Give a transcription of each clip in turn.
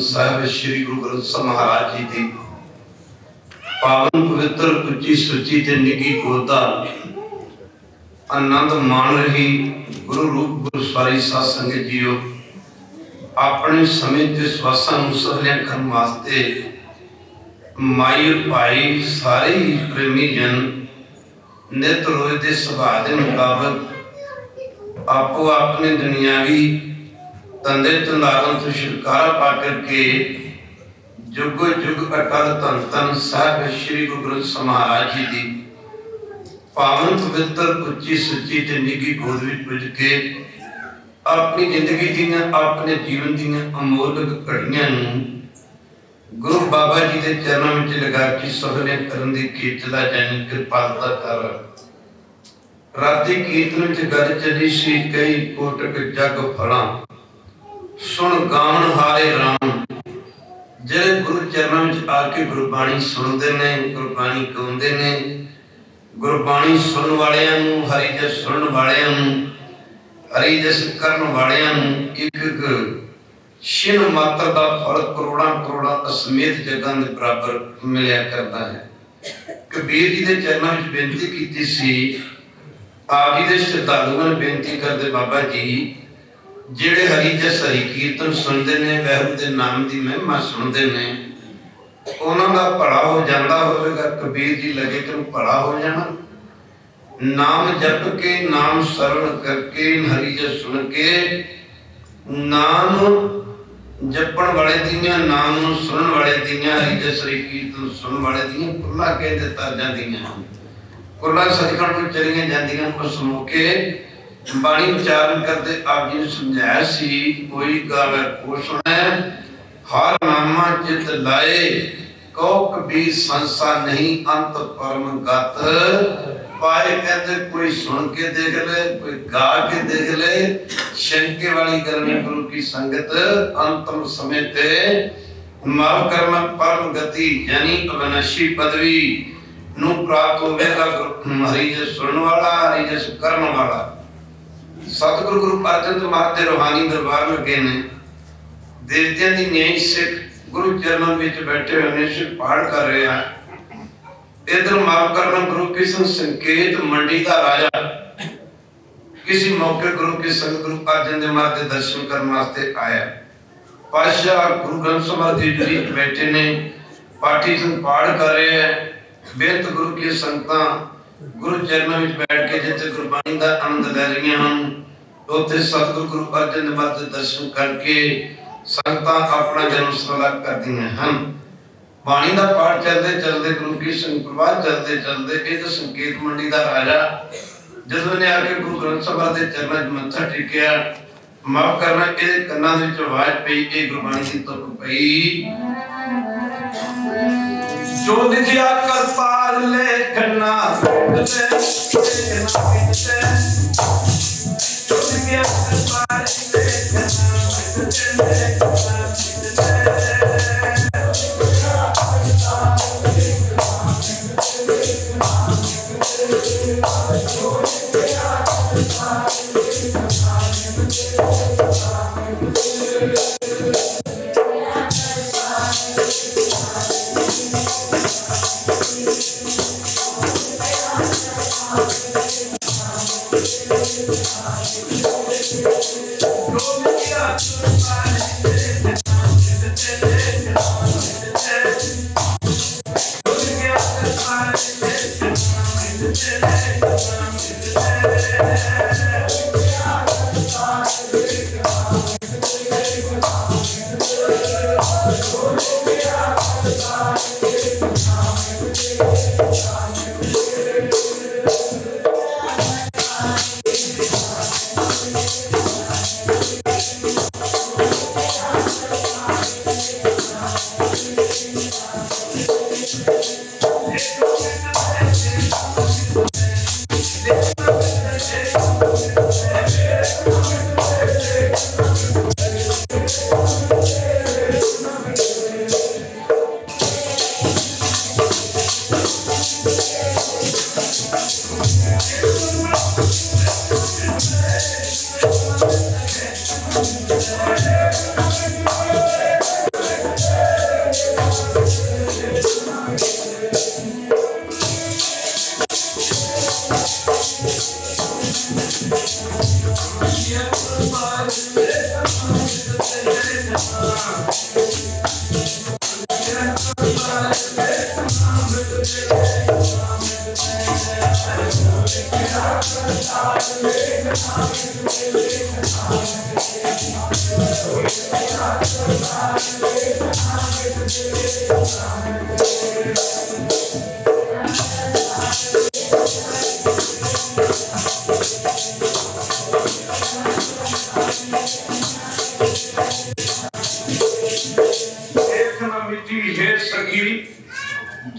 ਸਾਹਿਬ ਸ਼੍ਰੀ ਗੁਰੂ ਗ੍ਰੰਥ ਸਾਹਿਬ ਮਹਾਰਾਜ ਜੀ ਦੀ ਪਾਵਨ ਪਵਿੱਤਰ ਉੱਚੀ ਸੁੱਚੀ ਤੇ ਨਿੱਘੀ ਗੋਦਾ ਆਨੰਦ ਮਾਣ ਰਹੀ ਗੁਰੂ ਰੂਪ ਗੁਰਸਵਾਰੀ ਸਾਧ ਸੰਗਤ ਜੀਓ, ਆਪਣੇ ਸਮੇਂ ਤੇ ਸਵਾਸਾਂ ਨੂੰ ਸਹਲਿਆ ਕਰਨ ਵਾਸਤੇ ਮਾਈ ਭਾਈ ਸਾਰੇ ਹੀ ਪ੍ਰੇਮੀ ਜਨ ਨਿਤ ਰੋਜ਼ ਦੇ ਸੁਭਾਅ ਦੇ ਮੁਤਾਬਕ ਆਪੋ ਆਪਣੇ ਦੁਨਿਆਵੀ तंदे तंदारों से छुटकारा पा करके जुगो जुग अटल धन धन साहिब श्री गुरु ग्रंथ साहिब महाराज जी की पावन पवित्र उच्ची सुच्ची ते निगी गोद विच पुज के अपनी जिंदगी दीयां अपने जीवन दीयां अमोलक घड़ियां नूं गुरु बाबा जी के चरणों में लगा के सफल करन दी कीर्तला जानी कृपालता कर। राती कीर्तन च गल चली सी कई कोटक जग फला सुन गावन हारे राम। जेड़े गुरु चरणों में आके गुरबाणी सुनते ने गुरबाणी गाउंदे ने गुरबाणी सुनन वालियां नूं हरि जस सुनन वालियां नूं हरि जस करन वालियां नूं एक छिन मात्र का फल करोड़ां करोड़ां असमेत जगह के बराबर मिलिया करता है। कबीर जी के चरणों में बेनती की सी आप जी के श्रद्धालुओं ने बेनती करते बाबा जी जेड़े हरि जस हरि कीर्तन सुनते ने वैगुरू के नाम की महिमा सुनते ने उन्हों का भला हो जाता होगा। कबीर जी लगे कि भला हो जाना नाम जप के नाम शरण करके हरि जस सुन के नाम जपण वाले दियां नाम नूं सुनन वाले दियां हरि जस हरि कीर्तन सुनन वाले दियां कुल्ला कह दिता जांदियां कुल्ला सचखंड में चलियां जांदियां। उस मौके बाणी उच्चारण करते आप जी ने समझाया सी कोई गावे को सुने हर नामा चित लाए कहो कबीर संसा नहीं अंत परम गत पाए। कहते कोई सुन के देख ले कोई गा के देख ले शंके वाली करनी गुरु की संगत अंतम समय पे माल कर्म परम गति यानी अविनाशी पदवी नू प्राप्त होवेगा। हरि जस सुनन वाला हरि जस करन वाला सतगुरु गुरु अर्जन महाराज के रूहानी दरबार में गए ने देवतियां दी न्याय सिख गुरु चरणों में बैठे हुए ने पाठ कर रहे हैं। इधर माफ करना गुरु किशन संकेत मंडी का राजा किसी मौके गुरु के संग गुरु अर्जन देव महाराज के दर्शन करने वास्ते आया। पातशाह गुरु ग्रंथ साहिब जी बैठे ने पाठी संग पाठ कर रहे हैं। बेहद गुरु की संगतां गुरु चरणों में बैठ के जिथे गुरबाणी का आनंद ले रही हैं उत्थे सतगुरु गुरु अर्जन देव महाराज के दर्शन करके संगतां अपना जन्म सला करती हैं। बाणी का पाठ चलते चलते गुरु की संग प्रवाह चलते चलते इस संकेत मंडी का राजा जदों ने आके गुरु ग्रंथ साहिब के चरणों में मत्था टेकिया माफ करना ये कन्ना दे विच आवाज पई ये गुरबाणी की तुक पई जो लिखिया कर पार लेखना जो लिखिया कर पार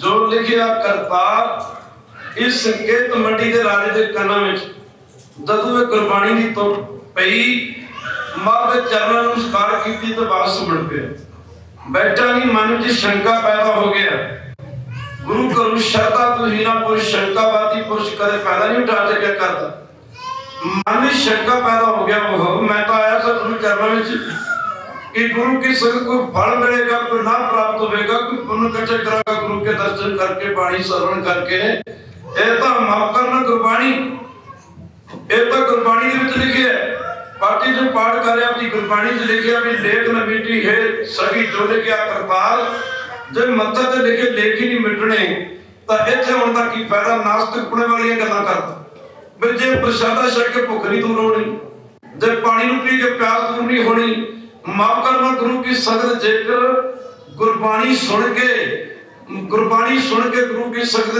जो लिखिया करतार इस संकेत मंडी के राजे के कन्ना में जदों वे गुरबाणी की तुर पई मां के चरणों में नमस्कार की तो बात सुन पे बैठा नहीं मन में शंका पैदा हो गया। गुरु करू श्रद्धा तो हीना पुरुष शंकावादी पुरुष कदे पैदा नहीं उठा सके करता मन में शंका पैदा हो गया। वो मैं तो आया था गुरु चरणों में कि गुरु की संगत को फल मिलेगा, कोई लाभ प्राप्त होगा, कोई पुण्य इकट्ठे करेगा गुरु के दर्शन करके वाणी श्रवण करके। ये तो माफ करना गुरबाणी, ये तो गुरबाणी के विच लिखे है। बाकी जो पाठ कर रहे अपनी गुरबाणी च लिखे भी लेख न मिटी है सभी जो लिखिया करतार। जब मत्था ते लिखे लेख ही नहीं मिटने तो इत्थे होने दा की फायदा। नास्तिक पुणे वाली गल्लां करदा भी जे प्रसादा छक के भुख नहीं दूर होनी, जे पानी नूं पी के प्यास दूर नहीं होनी। माफ करना गुरु की संगत जेकर गुरबाणी सुन के गुरु की संगत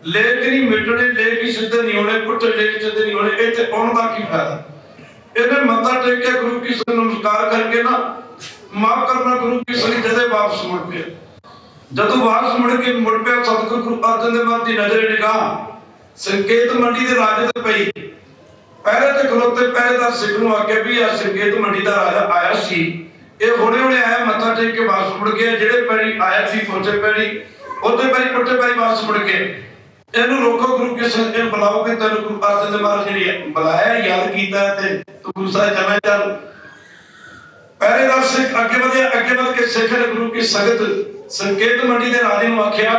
लेख नहीं मिटने, लेख ही सिद्धे नहीं होने, पुट्ठे लेख सिद्धे नहीं होने। इत्थे आउण दा की फायदा। इन्हें मत्था टेक के गुरु की संगत नमस्कार करके ना माफ करना गुरु की संगत जदे वापस मुड़ पे जदों वापस मुड़ पे सतगुरु गुरु अर्जन देव महाराज की नजर निगाह संकेत मंडी के राजे ते पई। पहले तो खलोते पहरेदार सिख नूं आख्या भी आ संकेत मंडी का राजा आया सी, ये हुणे आया मत्था टेक के वापस मुड़ गया। जेड़े पैरी आया सी पहुंचे पैरी ओदे पैरी पुट्ठे पैरी वापस मुड़ गए। इहनूं रोको गुरु के संगत बुलाओ के तैनूं गुरु अर्जन देव महाराज जी ने बुलाया याद कीता ते तू गुरु साहिब चला चल। पहरेदार सिख अगे बढ़ के सिख ने गुरु की संगत संकेत मंडी के राजे नूं आख्या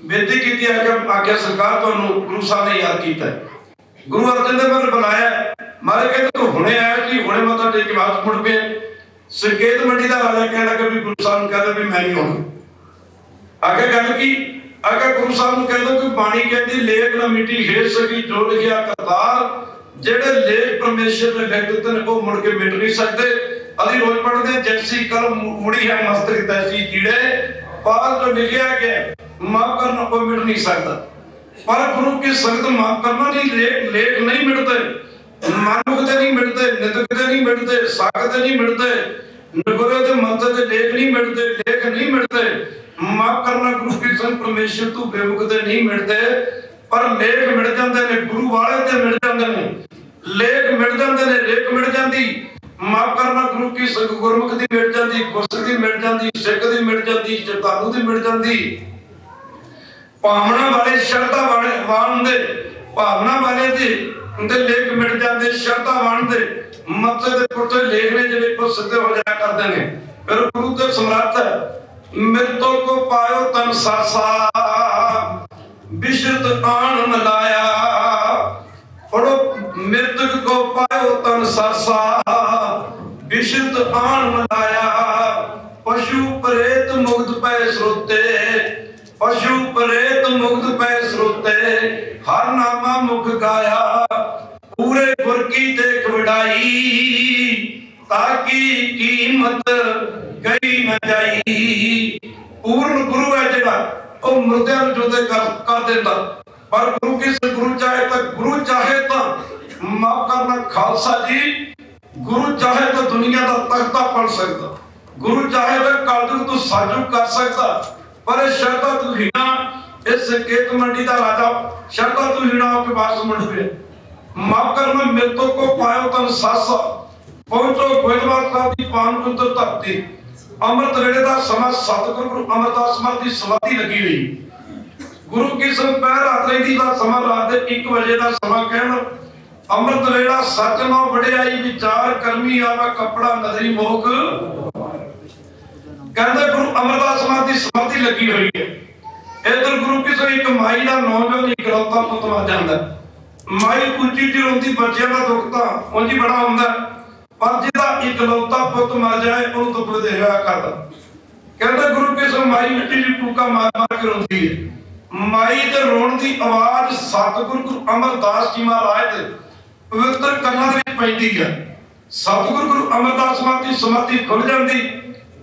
बेनती कीती आख्या सरकार तुहानूं गुरु साहब ने याद कीता। गुरु अर्जन देव ने बुलाया मारे कहते तू हुणे आया कि हुणे मत्था टेक के वापस मुड़ पे। संकेत मंडी का राजा कहने लगा भी गुरु साहब कहते भी मैं नहीं होना। आगे गल की आगे गुरु साहब ने कहते कि बाणी कहती लेख न मिटी हेर सकी जो लिखिया करतार। जेड़े लेख परमेश्वर ने लिख दिते ने वो मुड़ के मिट नहीं सकते। अभी रोज पढ़ते जैसी कलम मुड़ी है मस्तक तैसी कीड़े पाल जो लिखिया गया माफ करना कोई मिट नहीं सकता। पर गुरु की संगत माफ करना नहीं, लेख नहीं मिटते, मानुखते नहीं मिटते, निंदकते नहीं मिटते, साखते नहीं मिटते, नगुरे दे मंत्र दे लेख नहीं मिटते, लेख नहीं मिटते। माफ करना गुरु की संगत परमेश्वर तू बेमुखते नहीं मिटते, पर लेख मिट जांदे ने गुरु वाले ते मिट जांदे ने, लेख मिट जांदे ने, लेख मिट जांदी। माफ करना गुरु की संगत गुरमुख दी मिट जांदी, गुरसिख दी मिट जांदी, सिख दी मिट जांदी, चरतालू दी मिट जांदी। भावना वाले श्रद्धा वाण दे भावना वाले दे लेख मिट जाते, श्रद्धा वाण दे मत्थे दे पुट्ठे लेख ने जिहड़े को सिद्धे हो जाया करते ने। फिर गुरु ते समर्थ मृतों को पायो तन सासा विश्रुत आन मिलाया। पढ़ो मृतक को पायो तन सासा विश्रुत आन मिलाया। पशु प्रेत मुक्त पै श्रोते, पशु प्रेत मुक्त पै श्रोते, हर नामा मुख गाया। पूरे गुर की देख वडाई ताकि कीमत गई न जाई। पूर्ण गुरु है जिहड़ा ओ मुर्दियां नूं जुदे कर देंदा, पर गुरु की गुरु चाहे तो माफ करना खालसा जी, गुरु चाहे तो दुनिया का तख्ता पढ़ सकता, गुरु चाहे तो कलयुग तो साजुक कर सकता। पर श्रद्धा तू हीना इस संकेत मंडी का राजा श्रद्धा तू हीना होकर वापस मुड़ पे। माफ करना मृतों को पायो तन सासा पहुंचो गोइंदवाल साहब की पावन कुंतर धरती। अमृत वेले का समा सतगुरु गुरु अमरदास महाराज की समाधि लगी हुई। गुरु की संपैर रात रही का समा रात दे 1 बजे का समा कहना अमृत वेला सच नौ वडियाई विचार करमी आवा कपड़ा नदरी मोख। कहते गुरु अमरदास महाराज की समाधि लगी हुई है। इधर गुरु की सो एक माई का नौजवान इकलौता पुत मर जाता। माई ऊंची च रोंदी बच्चों का दुख तो उंज बड़ा होंदा, पर जिहदा इकलौता पुत मर जाए उन्होंने दुख वधेरा करदा। कहते गुरु की सो माई ऊंची च कूका मार मार के रोंदी है। माई दे रोण की आवाज सतगुरु गुरु अमरदास जी महाराज दे पवित्र कन्नां दे विच पैंदी है। सतगुरु गुरु अमरदास महाराज की समाधि खुल जाती।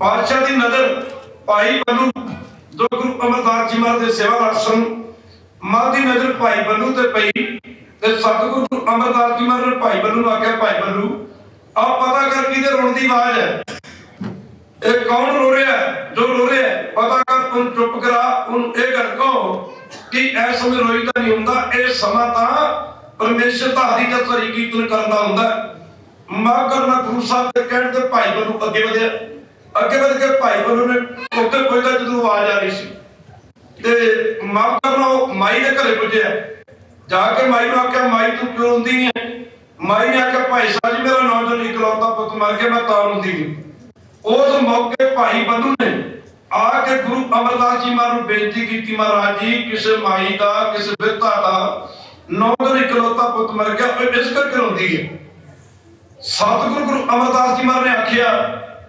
बादशाह की नजर भाई बन्नू जो गुरु अमरदास जी महाराज के सेवादार सन, मां की नजर भाई बन्नू ते पई ते सतगुरु गुरु अमरदास जी महाराज भाई बन्नू आख्या भाई बन्नू आप पता कर किहदे रोण दी आवाज है। ये कौन रो रहा है? जो रो रहा है पता कर, उन चुप करा, उन ये गल कहो कि इस समय रोईदा नहीं हुंदा। ये समा तां परमेश्वर दा हरी दा हरी कीर्तन करदा हुंदा। माफ करना गुरु साहब दे कहण ते भाई बल्लू अगे वधिया। अगे वध के भाई बल्लू ने उत्ते पुछदा जदों आवाज आ रही सी ते माफ करना माई दे घरे पुज्जिया। जाके माई नूं आख्या, माई तू क्यों रोंदी है? माई ने आख्या, भाई साहब जी मेरा नौजवान इकलौता पुत मर गया, मैं तां रोंदी नहीं। उस मौके भाई बल्लू ने आके गुरु अमरदास जी महाराज नूं बेनती की, महाराज जी किसी माई का किसी बिरता का नौजवान इकलौता पुत मर गया, इस करके रोंदी है। सतगुरु गुरु अमरदास जी महाराज ने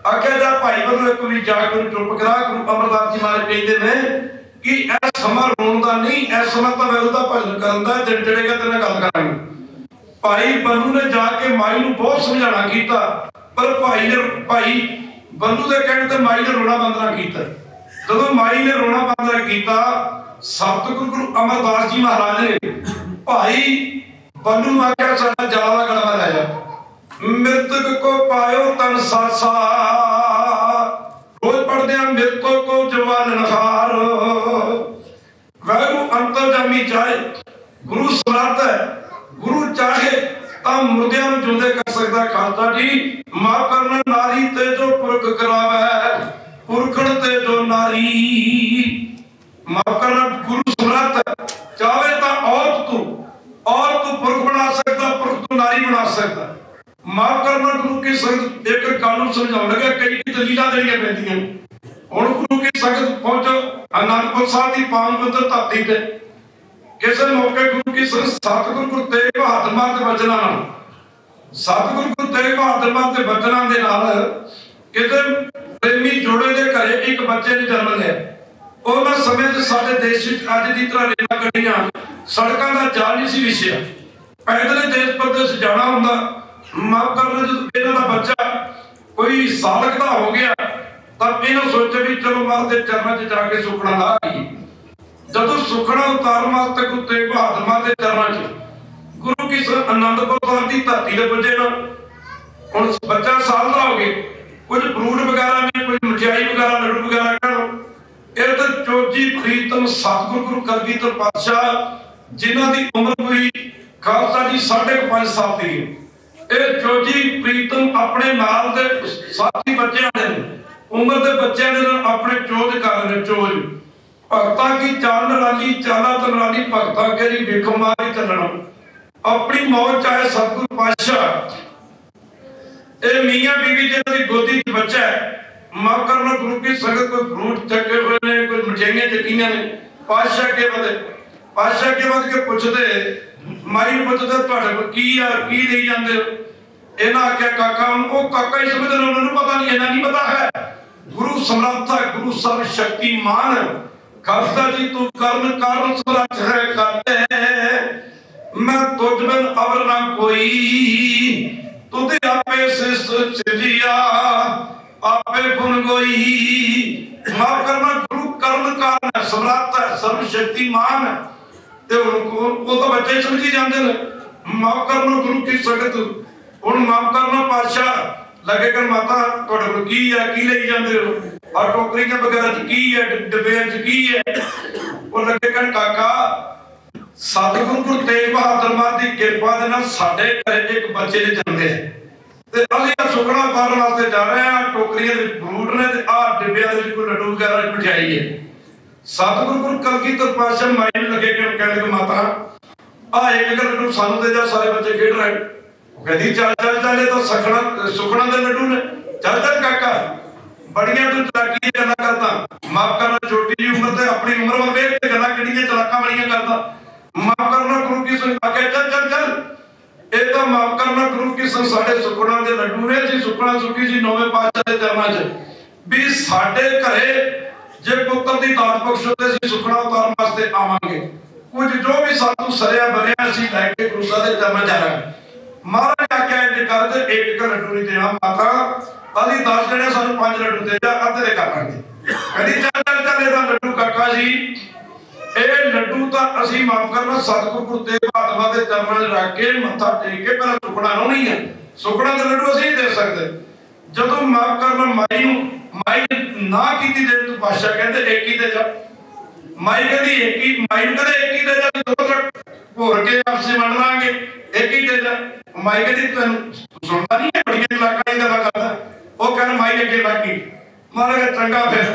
आख्या जा भाई बल्लू एक बार जाके चुप करा। गुरु अमरदास जी महाराज कहते हैं कि यह समा रोण का नहीं, इस समय तो मैं उसका भजन करता है, दिन चढ़ेगा तेरे नाल गल करांगे। भाई बल्लू ने जाके माई नूं बहुत समझाना कीता, पर भाई बल्लू के कहने ते माई ने रोना बंद ना कीता। जदों माई ने रोना बंद ना कीता, सतगुरु गुरु अमरदास जी महाराज ने भाई बल्लू नूं आख्या साडा जाला गलवा लै जा। मृतक को पायो तन सासा, रोज पढ़दे हैं मृतकों को जवान नखार। वैरू अंतरजामी चाहे गुरु समर्थ है, गुरु चाहे ਤਾਂ ਮੁਰਦਿਆਂ ਨੂੰ ਜਿਉਂਦੇ ਕਰ ਸਕਦਾ। ਖਾਲਸਾ ਜੀ ਮਾਫ ਕਰਨਾ ਨਾਰੀ ਤੇ ਜੋ ਪੁਰਖ ਕਰਾਵੇ, ਪੁਰਖਣ ਤੇ ਜੋ ਨਾਰੀ। ਮਾਫ ਕਰਨਾ ਗੁਰੂ ਸਮਰੱਥ ਚਾਹੇ ਤਾਂ ਔਰਤ ਤੂੰ ਪੁਰਖ ਬਣਾ ਸਕਦਾ, ਪੁਰਖ ਤੋਂ ਨਾਰੀ ਬਣਾ ਸਕਦਾ। ਮਾਫ ਕਰਨਾ ਗੁਰੂ ਕੀ ਸੰਗਤ ਇੱਕ ਗੱਲ ਨੂੰ ਸਮਝਾਉਣ ਲੱਗਾ, ਕਈ ਦਲੀਲਾਂ ਦੇਣੀਆਂ ਪੈਂਦੀਆਂ। ਹੁਣ ਗੁਰੂ ਕੀ ਸੰਗਤ ਪਹੁੰਚੋ ਅਨੰਦਪੁਰ ਸਾਹਿਬ ਦੀ ਪਾਵਨ ਪਵਿੱਤਰ ਧਰਤੀ ਤੇ। किसी मौके गुरु की सतगुरु गुरु तेग बहादुर महाराज के वचनां नाल, सतगुरु गुरु तेग बहादुर महाराज के वचनां दे नाल किते प्रेमी जोड़े दे घरे एक बच्चे ने जन्म लिया। उन्हां समय च साडे देश विच अज दी तरह रेलां गड्डियां सड़कां दा जाल नहीं सी विछिया। पैदल देश प्रदेश जाना हुंदा। माफ करना जदों इन्हां दा बच्चा कोई सालक दा हो गया तां इन्हां सोचे भी चलो महाराज दे चरणां च जाके सुखना ला आईए। जदों सुखना उतारन वास्ते गुरु तेग बहादुर महाराज के चरणों च गुरु की आनंदपुर साहिब की धरती ते पुजे ना। हुण बच्चा साल दा हो गया, कुछ फ्रूट वगैरह ने, कुछ मिठाई वगैरह लड्डू वगैरह करो। ये तो चोजी प्रीतम सतगुरु गुरु कलगीधर पातशाह जिन्हां दी उम्र कोई खालसा जी 5.5 साल दी है। ये चोजी प्रीतम अपने नाल दे साथी बच्चों दे उम्र दे बच्चों दे अपने चोज कर रहे। चोज भगता की चाल निराली, चाला तनाली, भगता केरी विख मारी चलना। अपनी मौत चाहे सतगुरु पातशाह ए मियां बीवी जिन्हां दी गोदी च बच्चा है। माफ करना गुरु की संगत कोई फ्रूट चके हुए ने, कोई मिठाइयां चकीयां ने। पातशाह के बाद के पुछदे माई नूं पुछदे तुहाडे कोल की आ, की लई जांदे हो? इन्हां आख्या काका, ओ काका ही समझदे, उन्हां नूं पता नहीं, इन्हां नहीं पता है। गुरु समर्थ है, गुरु सर्व शक्तिमान। खालसा जी तू कर्म कारण समर्थ है, करते मैं तुझ बिन अवर ना कोई। तुझे आपे सिजिया आपे गुण गोई। माफ करना गुरु कर्म कारण है, समर्थ है, सर्व शक्तिमान है। ते उनको वो तो बच्चे समझी जाते हैं। माफ करना गुरु की संगत। हुण माफ करना पातशाह लगे कर माता तुहाडे कोल की है, की लई जांदे हो? और टोकरियां वगैरह की है, डिब्बे की है? वो लगे कर काका सतगुरु गुरु तेग बहादुर महाराज की कृपा दे नाल साडे घरे एक बच्चे ने जन्मे ते असीं सुखना उतारन वास्ते जा रहे हैं। टोकरियां दे फ्रूट ने ते आ डिब्बियां दे कोई लड्डू वगैरह मिठाई है। सतगुरु गुरु कलगीधर पातशाह माई नूं लगे कि कहण लगे माता आ एक लड्डू सानूं दे जा, सारे बच्चे खेड रहे। कहती चल चल चल, ये तो सुखना दे लड्डू ने। चल चल काका, बड़ियां तू चलाकी गल्लां करदा। माफ करना छोटी जी उम्र ते अपनी उम्र वाल वेख के गल्लां किहड़ियां चलाकां वालियां करदा। माफ करना गुरु की संग आके चल चल चल। ये तो माफ करना गुरु की संग साडे सुखना दे लड्डू ने जी। सुखना सुखी जी नौवें पातशाह दे चरणां च भी साडे घरे जे पुੱਤਰ दी दात बख्शो ते असीं सुखना उतारन वास्ते आवांगे। कुछ जो भी सानू सरिया बनिया असीं लैके गुरु साहिब दे चरणां च आवांगे। महाराज आख्या इंज कर ते एक लड्डू नहीं देना माता, अभी 10 जने सानू 5 लड्डू दे जा, अद्धे दे कर लांगे। कहदी चल चल चल, इहदा लड्डू काका जी ए लड्डू तां असीं माफ करना सतगुरु गुरु तेग बहादुर महाराज दे चरणां 'च रख के मत्था टेक के पहला सुखना लाउणी है। सुखना दे लड्डू असीं नहीं दे सकदे। जदों माफ करना माई ना की दे तू पातशाह कहते एक ही दे जा। माई कहती एक ही, माई कहते एक ही दे जा, दो तक भोर के आपसे मंड लांगे, एक ही दे जा। माई कहती तेन सुनता नहीं है, बड़ी इलाका ही गल करदा। वो कहना माई अगे लागी, महाराज चंगा फिर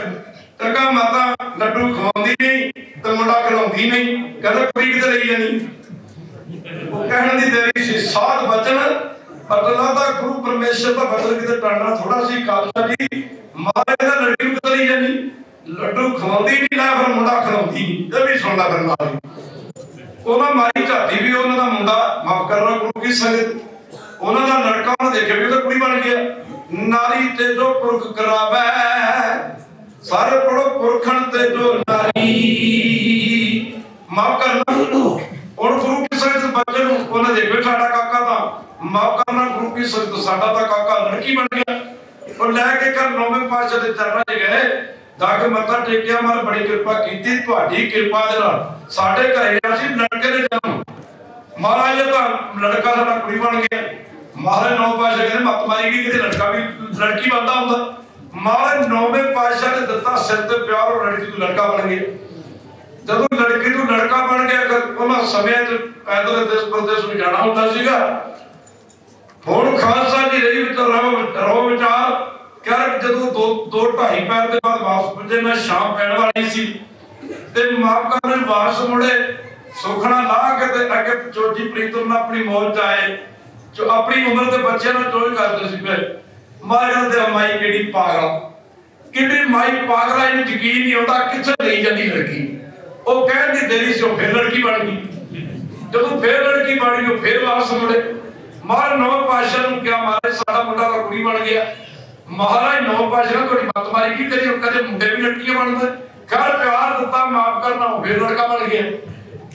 चंगा माता लड्डू खवाउंदी नहीं ते मुंडा खिलाउंदी नहीं, कहदा कुड़ी किते लई जानी। वो कहण दी तेरी सी साध वचन अल्लाह दा गुरु परमेश्वर दा वचन किते टलना थोड़ा सी। खालसा जी महाराज दा लड्डू किते लई जानी, लड्डू खवाउंदी नहीं ना फिर मुंडा खिलाउंदी नहीं, ये भी सुनदा फिर नाल ਉਹਨਾਂ ਮਾਰੀ ਝਾਤੀ ਵੀ ਉਹਨਾਂ ਦਾ ਮੁੰਡਾ ਮਾਫ ਕਰਨਾ ਗੁਰੂ ਕੀ ਸੰਗਤ ਉਹਨਾਂ ਦਾ ਲੜਕਾ ਉਹਨੇ ਦੇਖਿਆ ਵੀ ਉਹਦਾ ਕੁੜੀ ਬਣ ਗਿਆ। ਨਾਰੀ ਤੇ ਜੋ ਪੁਰਖ ਕਰਾਵੇ ਸਾਰੇ ਪੜੋ ਪੁਰਖਣ ਤੇ ਜੋ ਨਾਰੀ ਮਾਫ ਕਰਨਾ। ਹੁਣ ਗੁਰੂ ਕੀ ਸੰਗਤ ਬੱਚੇ ਨੂੰ ਉਹਨੇ ਦੇਖਿਆ ਸਾਡਾ ਕਾਕਾ ਤਾਂ ਮਾਫ ਕਰਨਾ ਗੁਰੂ ਕੀ ਸੰਗਤ ਸਾਡਾ ਤਾਂ ਕਾਕਾ ਲੜਕੀ ਬਣ ਗਿਆ। ਉਹ ਲੈ ਕੇ ਘਰ ਨੌਵੇਂ ਪਾਤਸ਼ਾਹ ਦੇ ਚਰਨਾਂ 'ਚ ਗਏ, ਜਾ ਕੇ ਮੱਥਾ ਟੇਕਿਆ, ਮਾਰ ਬੜੀ ਕਿਰਪਾ ਕੀਤੀ, ਤੁਹਾਡੀ ਕਿਰਪਾ ਦੇ ਨਾਲ ਸਾਡੇ ਘਰੇ ਅਸੀਂ ਲੜਕੇ ਦੇ ਜਨਮ ਮਹਾਰਾਜ ਦਾ ਲੜਕਾ ਸਾਡਾ ਕੁੜੀ ਬਣ ਗਿਆ। ਮਹਾਰਾਜ ਨੌ ਪਾਤਸ਼ਾਹ ਕਹਿੰਦੇ ਮੱਤ ਮਾਰੀ ਗਈ ਕਿਤੇ ਲੜਕਾ ਵੀ ਲੜਕੀ ਬਣਦਾ ਹੁੰਦਾ। ਮਹਾਰਾਜ ਨੌਵੇਂ ਪਾਤਸ਼ਾਹ ਨੇ ਦਿੱਤਾ ਸਿਰ ਤੇ ਪਿਆਰ, ਉਹ ਲੜਕੀ ਤੋਂ ਲੜਕਾ ਬਣ ਗਿਆ। ਜਦੋਂ ਲੜਕੀ ਤੋਂ ਲੜਕਾ ਬਣ ਗਿਆ ਉਹਨਾਂ ਸਮਿਆਂ 'ਚ ਪੈਦਲ ਦੇਸ਼ ਪ੍ਰਦੇਸ਼ ਨੂੰ ਜਾਣਾ ਹੁੰਦਾ ਸੀਗਾ। ਹੁਣ ਖਾਲਸਾ ਜੀ ਰਹੀ ਰੋ ਵਿਚਾਰ ਕਰ ਜਦੋਂ 2-2.5 ਪੈਰ ਦੇ ਬਾਅਦ ਵਾਪਸ ਪੁੱਜੇ, ਮੈਂ ਸ਼ਾਮ ਪੈਣ ਵਾਲੀ ਸੀ ਤੇ ਮਾਫ ਕਰਨ ਵਾਪਸ ਮੁੜੇ ਸੁਖਣਾ ਲਾ ਕੇ ਤੇ ਅੱਗੇ ਚੋਜੀ ਪ੍ਰੀਤਮ ਨਾਲ ਆਪਣੀ ਮੌਜ ਚ ਆਏ, ਜੋ ਆਪਣੀ ਉਮਰ ਦੇ ਬੱਚਿਆਂ ਨਾਲ ਚੋਜ ਕਰਦੇ ਸੀ। ਫਿਰ ਮਾਰ ਦੇ ਮਾਈ ਕਿਹੜੀ ਪਾਗਲ, ਕਿਹੜੀ ਮਾਈ ਪਾਗਲ, ਇਹਨੂੰ ਯਕੀਨ ਨਹੀਂ ਆਉਂਦਾ ਕਿੱਥੇ ਲਈ ਜਾਂਦੀ ਲੜਕੀ। ਉਹ ਕਹਿਣ ਦੀ ਦੇਰੀ ਸੀ, ਉਹ ਫਿਰ ਲੜਕੀ ਬਣ ਗਈ। ਜਦੋਂ ਫਿਰ ਲੜਕੀ ਬਣ ਗਈ ਉਹ ਫਿਰ ਵਾਪਸ ਮੁੜੇ। ਮਾਰ ਨੌ ਪਾਤਸ਼ਾਹ ਨੂੰ ਕਿਹਾ ਮਹਾਰਾਜ ਸਾਡਾ ਮੁੰਡਾ ਤਾਂ ਕੁੜੀ ਬਣ ਗਿਆ। ਮਹਾਰਾਜ ਨੌ ਪਾਤਸ਼ਾਹ ਤੁਹਾਡੀ ਮੱਤ ਮਾਰੀ ਕੀ ਕਰੀ, ਕਦੇ ਮੁੰਡੇ ਵੀ ਲੜਕੀਆਂ ਬਣਦੇ, ਘਰ ਪਿਆਰ ਦਿੱਤਾ ਮਾਫ ਕਰਨਾ ਉਹ ਫਿਰ ਲੜਕਾ ਬਣ ਗਿਆ।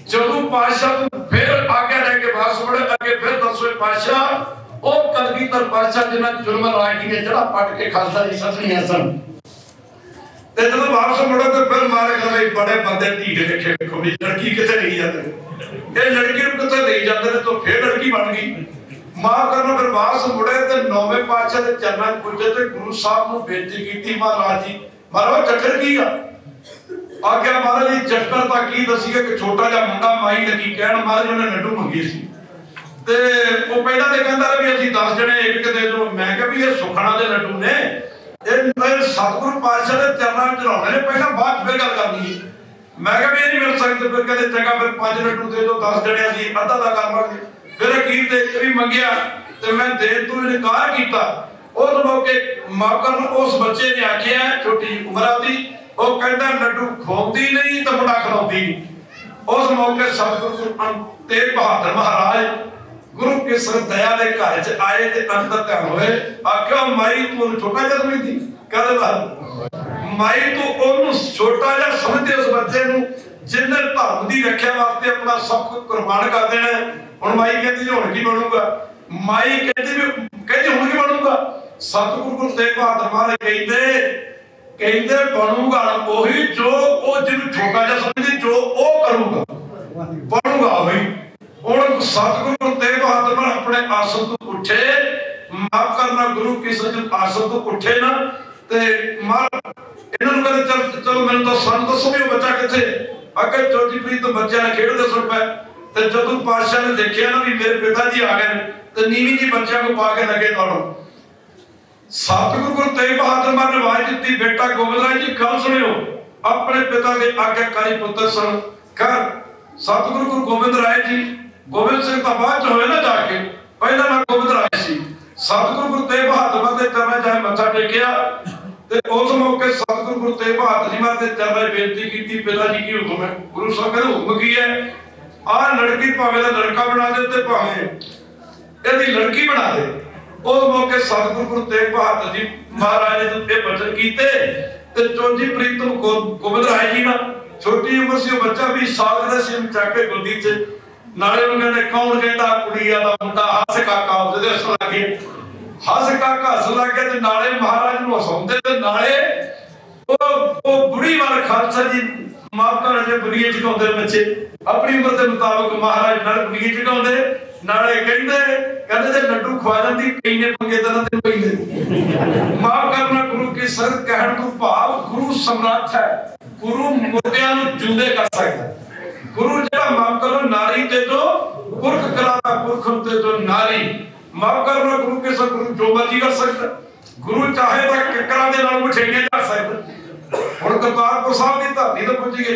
ਜਦੋਂ ਪਾਤਸ਼ਾਹ ਨੂੰ ਫਿਰ ਆਗਿਆ ਲੈ ਕੇ ਵਾਪਸ ਮੁੜੇ ਅੱਗੇ ਫਿਰ ਦਸਵੇਂ ਪਾਤਸ਼ਾਹ ਉਹ ਕਲਗੀਧਰ ਪਾਤਸ਼ਾਹ ਜਿਹਨਾਂ ਜ਼ੁਲਮ ਰਾਜ ਦੀਆਂ ਜਿਹੜਾ ਪੱਟ ਕੇ ਖਾਲਸਾ ਜੀ ਸੱਜਣੀਆਂ ਸਨ। ਤੇ ਜਦੋਂ ਵਾਪਸ ਮੁੜੇ ਤੇ ਫਿਰ ਮਾਰੇ ਕਹਿੰਦੇ ਬੜੇ ਬੰਦੇ ਢੀਠ ਦੇਖੇ, ਵੇਖੋ ਵੀ ਲੜਕੀ ਕਿੱਥੇ ਲਈ ਜਾਂਦੇ, ਇਹ ਲੜਕੀ ਨੂੰ ਕਿੱਥੇ ਲਈ ਜਾਂਦੇ ਨੇ। ਤਾਂ ਫਿਰ ਲੜਕੀ ਬਣ ਗਈ। ਮਾਫ ਕਰਨਾ ਫਿਰ ਵਾਪਸ ਮੁੜੇ ਤੇ ਨੌਵੇਂ ਪਾਤਸ਼ਾਹ ਦੇ ਚਰਨਾਂ 'ਚ ਪੁੱਜੇ ਤੇ ਗੁਰੂ ਸਾਹਿਬ ਨੂੰ ਬੇਨਤੀ ਕੀਤੀ, ਮਹਾਰਾਜ ਜੀ ਮਹਾਰਾਜ ਚੱਕਰ ਕੀ ਆ? ਆਖਿਆ ਮਹਾਰਾਜ ਜੀ ਚੱਕਰ ਤਾਂ ਕੀ ਦੱਸੀਏ ਕਿ ਛੋਟਾ ਜਿਹਾ ਮੁੰਡਾ ਮਾਈ ਲੱਗੀ ਕਹਿਣ, ਮਹਾਰਾਜ ਉਹਨੇ ਲੱਡੂ ਮੰਗੇ ਸੀ ਤੇ ਉਹ ਪਹਿਲਾਂ ਤੇ ਕਹਿੰਦਾ ਵੀ ਅਸੀਂ 10 ਜਣੇ ਇੱਕ ਦੇ ਦਿਓ। ਮੈਂ ਕਿਹਾ ਵੀ ਇਹ ਸੁਖਣਾ ਦੇ ਲੱਡੂ ਨੇ, ਇਹ ਸਤਿਗੁਰੂ ਪਾਤਸ਼ਾਹ ਦੇ ਚਰਨਾਂ ਵਿੱਚ ਚੜਾਉਣੇ ਨੇ, ਪਹਿਲਾਂ ਬਾਅਦ ਫਿਰ ਗੱਲ ਕਰਨੀ। ਮੈਂ ਕਿਹਾ ਵੀ ਇਹ ਨਹੀਂ ਮਿਲ ਸਕਦੇ। ਫਿਰ ਕਹਿੰਦੇ ਚੰਗਾ ਫਿਰ 5 ਲੱਡੂ ਦੇ ਦਿਓ, 10 ਜਣੇ ਅਸੀਂ ਅੱਧਾ ਦਾ ਕਰ ਲਾਂਗੇ। ਫਿਰ ਅਖੀਰ ਤੇ ਇੱਕ ਵੀ ਮੰਗਿਆ ਤੇ ਮੈਂ ਦੇਣ ਤੋਂ ਇਨਕਾਰ ਕੀਤਾ। ਉਸ ਮੌਕੇ ਮਾਫ ਕਰਨ ਉਸ ਬੱਚੇ ਨੇ ਆਖਿਆ ਛੋਟੀ ਉਮਰ ਦੀ, ਉਹ ਕਹਿੰਦਾ ਲੱਡੂ ਖਵਾਉਂਦੀ ਨਹੀਂ ਤਾਂ ਮੁੰਡਾ ਖਿਲਾਉਂਦੀ ਨਹੀਂ। ਉਸ ਮੌਕੇ ਸਤਿਗੁਰੂ ਤੇਗ ਬਹਾਦਰ ਮਹਾਰਾਜ ਗੁਰੂ ਕੇ ਸੰਤ ਦਇਆ ਦੇ ਘਰ 'ਚ ਆਏ ਤੇ ਅੰਦਰ ਧਿਆਨ ਹੋਏ। ਆਖਿਆ ਮਾਈ ਤੂੰ ਛੋਟਾ ਜਿਹਾ ਸਮਝਦੀ, ਕਹਦੇ ਬਾਅਦ ਮਾਈ ਤੂੰ ਉਹਨੂੰ ਛੋਟਾ ਜਿਹਾ ਸਮਝਦੇ ਉਸ ਬੱਚੇ ਨੂੰ ਜਿਹਨੇ ਧਰਮ ਦੀ ਰੱਖਿਆ ਵਾਸਤੇ ਆਪਣਾ ਸਭ ਕੁਝ ਕੁਰਬਾਨ ਕਰ ਦੇਣਾ। ਹੁਣ ਮਾਈ ਕਹਿੰਦੀ ਹੁਣ ਕੀ ਬਣੂਗਾ? ਮਾਈ ਕਹਿੰਦੀ ਹੁਣ ਕੀ ਬਣੂਗਾ? ਸਤਿਗੁਰੂ ਗੁਰੂ ਤੇਗ ਬਹਾਦਰ ਮਹਾਰਾਜ ਕਹਿੰਦੇ ਬਣੂਗਾ ਉਹੀ ਜੋ ਉਹ ਜਿਹਨੂੰ ਛੋਟਾ ਜਿਹਾ ਸਮਝਦੀ ਜੋ ਉਹ ਕਰੂਗਾ ਬਣੂਗਾ ਉਹੀ। ਹੁਣ ਸਤਿਗੁਰੂ ਗੁਰੂ ਤੇਗ ਬਹਾਦਰ ਮਹਾਰਾਜ ਆਪਣੇ ਆਸਣ ਤੋਂ ਉੱਠੇ, ਮਾਫ ਕਰਨਾ ਗੁਰੂ ਕੀ ਸੰਗਤ ਆਸਣ ਤੋਂ ਉੱਠੇ ਨਾ ਤੇ ਇਹਨਾਂ ਨੂੰ ਕਹਿੰਦੇ ਚਲੋ ਮੈਨੂੰ ਤਾਂ ਸਾਨੂੰ ਦੱਸੋ ਵੀ ਉਹ ਬੱਚਾ ਕਿੱਥੇ। ਅੱਗੇ ਚੌਥੀ ਪ੍ਰੀਤ ਤੋਂ ਬੱਚਿਆਂ ਨੇ ਖੇਡਦੇ ਸੁਣ ਪਏ ਤੇ ਜਦੋਂ ਪਾਤਸ਼ਾਹ ਨੇ ਦੇਖਿਆ ਨਾ ਵੀ ਮੇਰੇ ਪਿਤਾ ਜੀ ਆ ਗਏ ਤੇ ਨੀਵੀਂ ਜੀ ਬੱਚਿਆਂ ਨੂੰ ਪਾ ਕੇ ਲੱਗੇ ਦੌੜਨ। ਸਤਿਗੁਰੂ ਗੁਰੂ ਤੇਗ ਬਹਾਦਰ ਮਹਾਰਾਜ ਨੇ ਆਵਾਜ਼ ਦਿੱਤੀ, ਬੇਟਾ ਗੋਬਿੰਦ ਰਾਏ ਜੀ ਗੱਲ ਸੁਣਿਓ। ਆਪਣੇ ਪਿਤਾ ਦੇ ਆਗਿਆਕਾਰੀ ਪੁੱਤਰ ਸਨ। ਕਰ ਸਤਿਗੁਰੂ ਗੁਰੂ ਗੋਬਿੰਦ ਰਾਏ ਜੀ, ਗੋਬਿੰਦ ਸਿੰਘ ਤਾਂ ਬਾਅਦ ਚ ਹੋਏ ਨਾ ਜਾ ਕੇ, ਪਹਿਲਾਂ ਮੈਂ ਗੋਬਿੰਦ ਰਾਏ ਸੀ। ਸਤਿਗੁਰੂ ਗੁਰੂ ਤੇਗ ਬਹਾਦਰ ਦੇ ਚਰਨਾਂ 'ਚ ਮੱਥਾ ਟੇਕਿਆ ਤੇ ਉਸ ਮੌਕੇ ਸਤਿਗੁਰੂ ਗੁਰੂ ਤੇਗ ਬਹਾਦਰ ਜੀ ਮਹਾਰਾਜ ਦੇ ਚਰਨਾਂ 'ਚ ਬੇਨਤੀ ਕੀਤੀ, ਪਿਤਾ ਜੀ ਕੀ ਹੁਕਮ ਹੈ? ਗੁਰੂ ਸਾਹਿਬ ਕਹਿੰਦੇ ਹੁਕਮ ਕੀ ਹੈ? ਆਹ ਲੜਕੀ ਭਾਵੇਂ ਦਾ ਲੜਕਾ ਬਣਾ ਦੇ ਤੇ ਭਾਵੇਂ ਇਹਦੀ ਲੜਕੀ ਬਣਾ ਦੇ। ਉਸ ਮੌਕੇ ਸਤਿਗੁਰੂ ਗੁਰੂ ਤੇਗ ਬਹਾਦਰ ਜੀ ਮਹਾਰਾਜ ਨੇ ਇਹ ਬਚਨ ਕੀਤੇ ਤੇ ਚੌਥੀ ਪ੍ਰੀਤਮ ਗੋਬਿੰਦ ਰਾਏ ਜੀ ਨਾਲ ਛੋਟੀ ਉਮਰ ਸੀ, ਉਹ ਬੱਚਾ 20 ਸਾਲ ਦਾ ਸੀ, ਚੱਕ ਕੇ ਗੋਦੀ 'ਚ ਨਾਲੇ ਉਹਨੂੰ ਕਹਿੰਦੇ ਕੌਣ ਕਹਿੰਦਾ ਕੁੜੀਆ ਦਾ ਮੁੰਡਾ ਹੱਸ ਕਾਕਾ ਉਹਦੇ ਹੱਸਣ ਲੱਗੇ, ਹੱਸ ਕਾਕਾ ਹੱਸਣ ਲੱਗੇ ਤੇ ਨਾਲੇ ਮਹਾਰਾਜ ਨੂੰ ਹਸਾਉਂਦੇ ਤੇ ਨਾਲੇ ਉਹ ਬੁੜੀ ਵਾਲ ਖਾਲਸਾ ਜੀ ਮਾਫ ਕਰ ਜੇ ਬੁੜੀਏ ਚਕਾਉਂਦੇ ਬੱਚੇ ਆਪਣੀ ਉਮਰ ਦੇ ਮੁਤਾਬਕ ਮਹਾਰਾਜ ਨਾਲ ਬੁੜੀਏ ਚਕਾਉਂਦੇ ਨਾਲੇ ਕਹਿੰਦੇ ਜੇ ਲੱਡੂ ਖਵਾ ਜਾਂਦੀ ਕਈ ਨੇ ਮੰਗੇ ਤਾਂ ਤੈਨੂੰ ਪੈਂਦੇ। ਮਾਫ ਕਰਨਾ ਗੁਰੂ ਕੀ ਸੰਗਤ ਕਹਿਣ ਸਮਰੱਥ ਹੈ। गुरु मुर्दियां नूं जिंदे कर सकता है। गुरु जिहड़ा माफ करो नारी ते जो पुरख कराता पुरखन ते जो नारी माफ करना गुरु के सब गुरु जो मर्जी कर सकता। गुरु चाहे तो किकरा दे नाल मठेइयां कर सकता। हुण करतारपुर साहब दी धरती ते पुज गए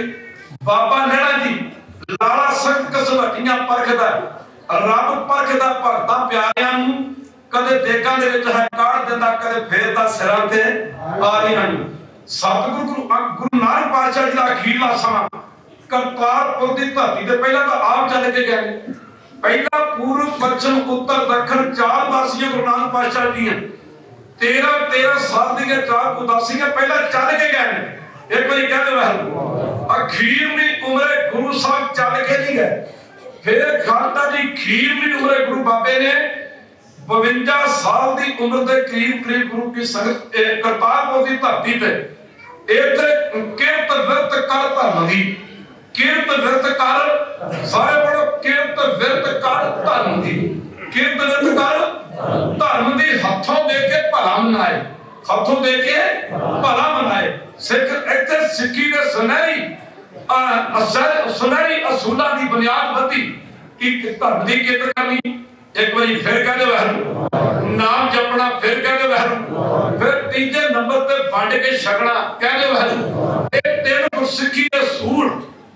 बाबा नैना जी लाला सख्त कसवटियां परखदा रब परखदा भगतां प्यारियां नूं कदे देगां दे विच है काढ़ दिंदा कदे फेरदा सिरां ते आरियां नूं। सतगुरु गुरु नानक पातशाह जी का अखीरला समा करतारपुर की धरती से पहला तो आप चल के गए। पहला पूर्व पश्चिम उत्तर दक्षिण 4 उदासियां गुरु नानक पातशाह जी 13 साल की 4 उदासियां पहला चल के गए। एक बार कहते वह अखीरली उम्र गुरु साहब चल के नहीं गए। फिर खालसा जी अखीरली उम्र गुरु बाबे ने 52 साल की उम्र के करीब गुरु की संगत करतारपुर की धरती पे किरत विरत कर धर्म दी किरत विरत कर सारे पढ़ो किरत विरत कर धर्म दी किरत विरत कर धर्म दी हथों दे के भला मनाए हथों दे के भला मनाए। सिख इत्थे सिक्खी दे सुनहरी असूलां दी बुनियाद बधी कि धर्म दी किरत करनी। एक बार फिर कहते वह नाम जपना फिर कहते वह फिर तीजे नंबर पे वंड के छकना कहते वह ये 3 गुरसिੱਖੀ के सूल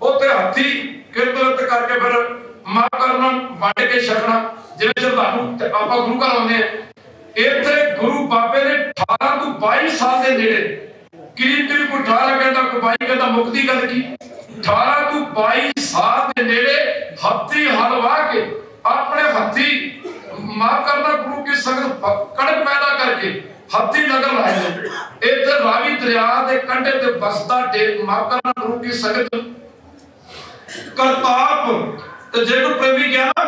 उते हाथी किरत करके फिर मां करना वंड के छकना जिवें श्रद्धालु आपा गुरु घर आउंदे आ। इत्थे गुरु बाबे ने 18 ਤੋਂ 22 साल के नेड़े करीब कोई 18 कहता कोई 22 कहता मुक्ति गल की 18 ਤੋਂ 22 साल के नेड़े हत्थी हल वाह के अपने हत्थी माफ करना गुरु की संगत कड़क पैदा करके हत्थी नगर लाए। इधर रावी दरिया के कंढे ते बसदा डेर माफ करना गुरु की संगत करतारपुर ते जे कोई प्रेमी गया ना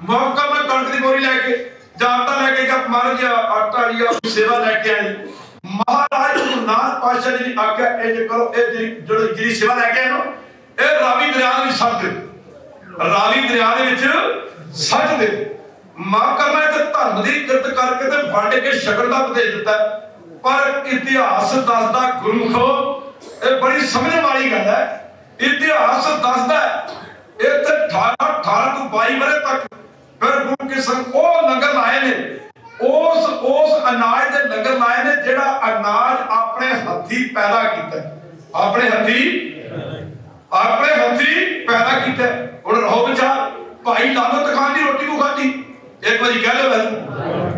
माफ करना कणक दी बोरी लेके जाता लेके गया महाराज आटा लिया सेवा लेके आई। महाराज गुरु नानक पातशाह जी ने आख्या इंज करो ए ਜਿਹੜੀ सेवा लेके आए नो ए रावी दरिया दे सद रावी दरिया दे विच सच दे माफ करना है धर्म की इज्जत करके ते वंड के छकण दा उपदेश दिता। पर इतिहास दसदा गुरमुखो ये बड़ी समझने वाली गल है। इतिहास दसदा इत्थे 18 ਤੋਂ 22 वरे तक फिर गुरु के संग ओ लंगर लाए ने उस अनाज दे लंगर लाए ने जेड़ा अनाज अपने हथी पैदा कीता अपने हथी पैदा कीता। हुण रहो विचार भाई लालत खान की रोटी को खाधी एक बार कह लो